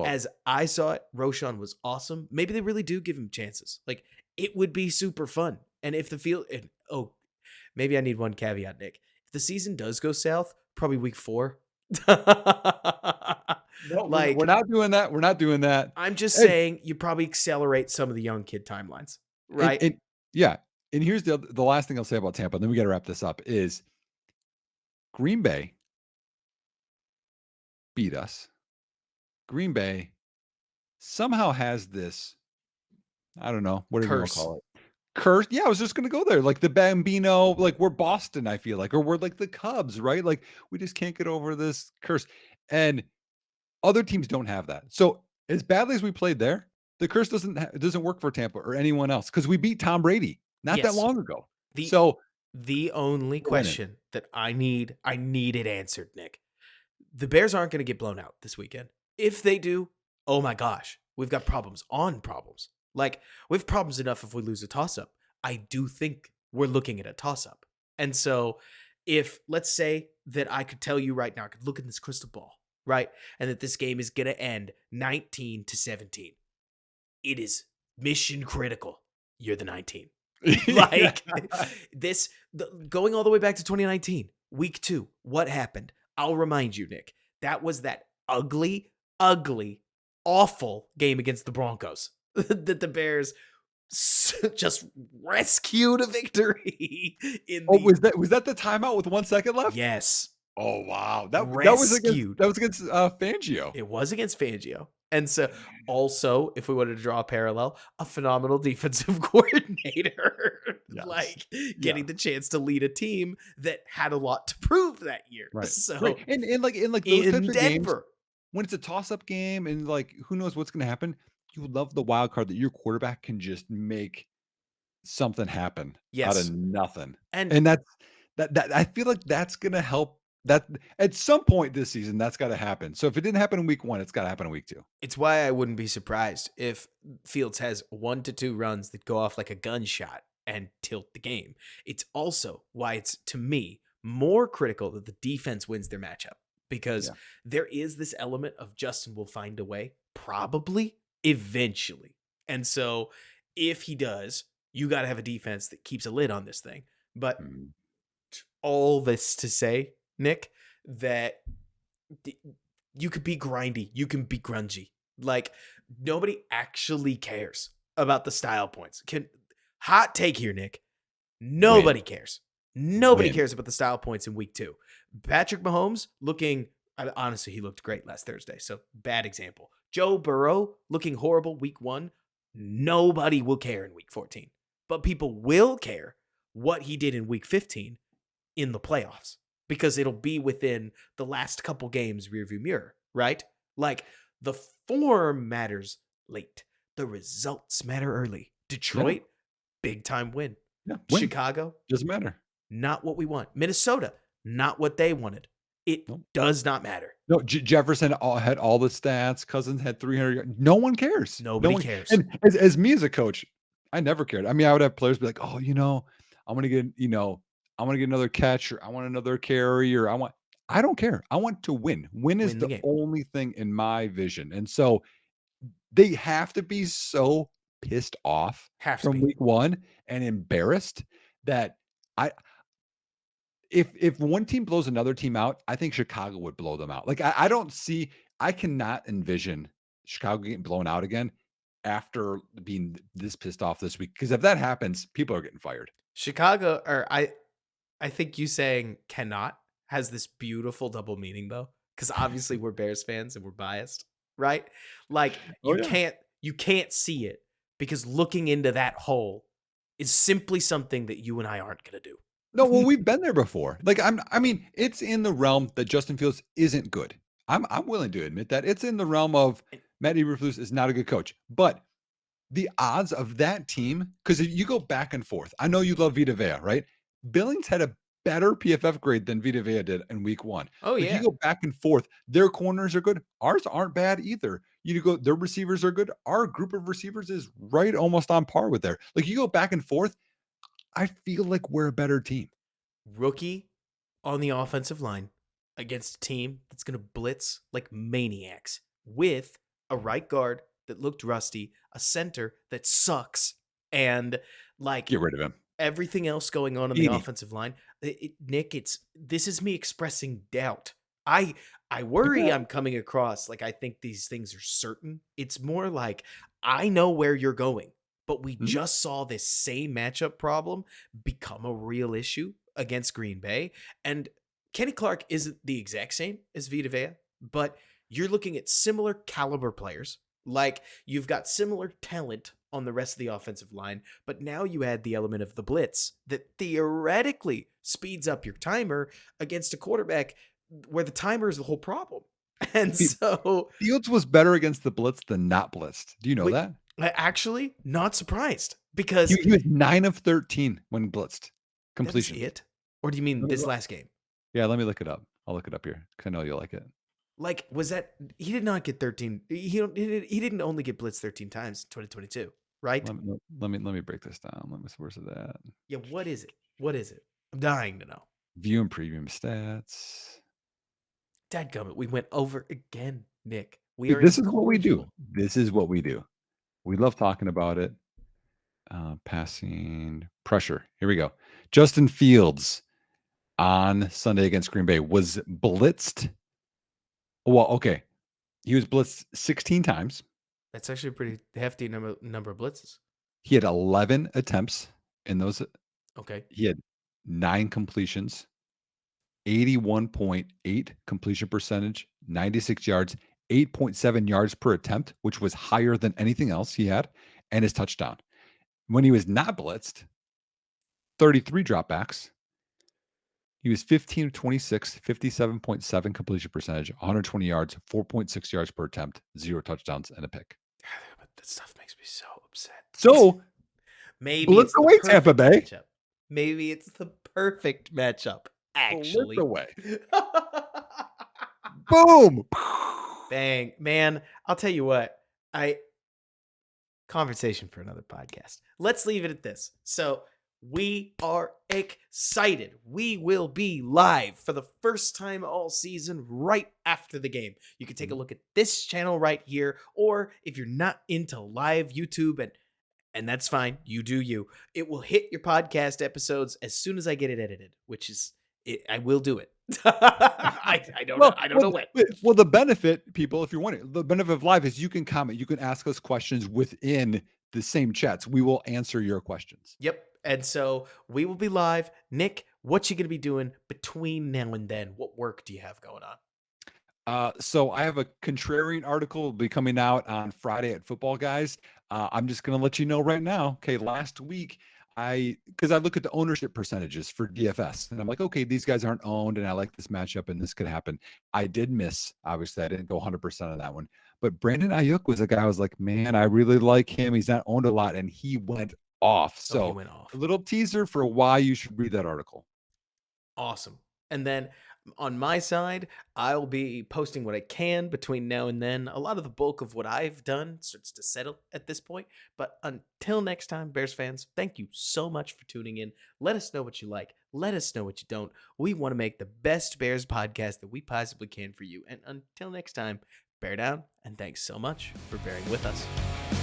as I saw it, Roshan was awesome. Maybe they really do give him chances. Like, it would be super fun. And if the field, maybe I need one caveat, Nick. If the season does go south, probably week 4. No, like, we're not doing that. We're not doing that. I'm just saying you probably accelerate some of the young kid timelines, right? And here's the last thing I'll say about Tampa, and then we got to wrap this up, is Green Bay beat us. Green Bay somehow has this, I don't know, what do you want to call it? Curse. Yeah, I was just going to go there. Like the Bambino, like we're Boston, I feel like, or we're like the Cubs, right? Like we just can't get over this curse. And other teams don't have that. So as badly as we played there, the curse doesn't work for Tampa or anyone else because we beat Tom Brady not that long ago. The only question that I need it answered, Nick. The Bears aren't going to get blown out this weekend. If they do, oh my gosh, we've got problems on problems. Like, we have problems enough if we lose a toss-up. I do think we're looking at a toss-up. And so if, let's say that I could tell you right now, I could look in this crystal ball, right? And that this game is going to end 19-17. It is mission critical. You're the 19. Like, going all the way back to 2019, week 2, what happened? I'll remind you, Nick, that was that ugly, awful game against the Broncos that the Bears just rescued a victory. Was that the timeout with 1 second left? Yes. Oh wow, that was against Fangio. It was against Fangio. And so, also, if we wanted to draw a parallel, a phenomenal defensive coordinator, like getting the chance to lead a team that had a lot to prove that year. Right. So, right. And like those types of games, when it's a toss-up game and like who knows what's going to happen, you love the wild card that your quarterback can just make something happen out of nothing. And that I feel like that's going to help. That at some point this season, that's got to happen. So if it didn't happen in week 1, it's got to happen in week 2. It's why I wouldn't be surprised if Fields has 1 to 2 runs that go off like a gunshot and tilt the game. It's also why it's, to me, more critical that the defense wins their matchup, because there is this element of Justin will find a way, probably, eventually. And so if he does, you got to have a defense that keeps a lid on this thing. But all this to say, Nick, that you could be grindy, you can be grungy. Like, nobody actually cares about the style points. Hot take here, Nick. Nobody cares. Nobody cares about the style points in week 2. Patrick Mahomes honestly, he looked great last Thursday, so bad example. Joe Burrow looking horrible week 1. Nobody will care in week 14. But people will care what he did in week 15 in the playoffs. because it'll be within the last couple games rearview mirror, right? Like the form matters late. The results matter early. Yeah. Detroit, big time win. Yeah. Win. Chicago, Doesn't matter. not what we want. Minnesota, not what they wanted. It Nope. does not matter. No, Jefferson had all the stats. Cousins had 300 yards. No one cares. No Nobody one. cares. And as me as a coach, I never cared. I mean, I would have players be like, "Oh, I'm gonna get, I want to get another catch, or I want another carry, or I don't care. I want to win. Win is Win the the game. only thing in my vision." And so they have to be so pissed off Have to from be. week one and embarrassed that I if one team blows another team out, I think Chicago would blow them out. Like I don't see I cannot envision Chicago getting blown out again after being this pissed off this week. Because if that happens, people are getting fired. Chicago, or I think you saying cannot has this beautiful double meaning though, because obviously we're Bears fans and we're biased, right? Like Oh you yeah. can't see it because looking into that hole is simply something that you and I aren't gonna do. No, well, we've been there before. Like I mean, it's in the realm that Justin Fields isn't good. I'm willing to admit that. It's in the realm of Matt Eberflus is not a good coach. But the odds of that team, because if you go back and forth, I know you love Vita Vea, right? Billings had a better PFF grade than Vita Vea did in week one. Oh But you yeah. go back and forth, their corners are good. Ours aren't bad either. You go, their receivers are good. Our group of receivers is right almost on par with there. Like you go back and forth, I feel like we're a better team. Rookie on the offensive line against a team that's going to blitz like maniacs with a right guard that looked rusty, a center that sucks, and like Get rid of him. everything else going on in the offensive line. Nick, this is me expressing doubt. I worry I'm coming across like I think these things are certain. It's more like I know where you're going, but we Mhm. just saw this same matchup problem become a real issue against Green Bay. And Kenny Clark isn't the exact same as Vita Vea, but you're looking at similar caliber players. Like you've got similar talent on the rest of the offensive line, but now you add the element of the blitz that theoretically speeds up your timer against a quarterback where the timer is the whole problem. And so Fields was better against the blitz than not blitzed. Do you know that? actually not surprised because He was 9 of 13 when blitzed. that's Completion. it. Or do you mean this last game? Yeah, let me look it up. I'll look it up here because I know you'll like it. Like, was that he did not get 13? He didn't only get blitzed 13 times in 2022, right? Let me break this down. Let me see, where's it at? Yeah, what is it? What is it? I'm dying to know. View and premium stats. Dadgummit, we went over again, Nick. We are This is what we do. incorrigible. This is what we do. We love talking about it. Passing pressure. Here we go. Justin Fields on Sunday against Green Bay was blitzed. Well, okay. He was blitzed 16 times. That's actually a pretty hefty number of blitzes. He had 11 attempts in those. Okay. He had 9 completions, 81.8 completion percentage, 96 yards, 8.7 yards per attempt, which was higher than anything else he had, and his touchdown. When he was not blitzed, 33 dropbacks. He was 15 of 26, 57.7 completion percentage, 120 yards, 4.6 yards per attempt, 0 touchdowns, and a pick. But that stuff makes me so upset. So, maybe blitz it's the away, perfect Tampa Bay. matchup. Maybe it's the perfect matchup. Actually, Blitz away. Boom. Bang, man. I'll tell you what. Conversation for another podcast. Let's leave it at this. So we are excited. We will be live for the first time all season right after the game. You can take a look at this channel right here, or if you're not into live YouTube, and that's fine, you do you. It will hit your podcast episodes as soon as I get it edited, which is I will do it. I don't know when. Well, the benefit, people, if you're wondering, the benefit of live is you can comment, you can ask us questions within the same chats. We will answer your questions. Yep. And so we will be live. Nick, what you going to be doing between now and then? What work do you have going on? So I have a contrarian article will be coming out on Friday at Football Guys. I'm just going to let you know right now. Okay, last week because I look at the ownership percentages for DFS and I'm like, okay, these guys aren't owned and I like this matchup and this could happen. I did miss, obviously, I didn't go 100% on that one. But Brandon Ayuk was a guy I was like, man, I really like him. He's not owned a lot and he went off. Oh, he So went a off. little teaser for why you should read that article. Awesome. And then on my side, I'll be posting what I can between now and then. A lot of the bulk of what I've done starts to settle at this point. But until next time, Bears fans, thank you so much for tuning in. Let us know what you like. Let us know what you don't. We want to make the best Bears podcast that we possibly can for you. And until next time, bear down, and thanks so much for bearing with us.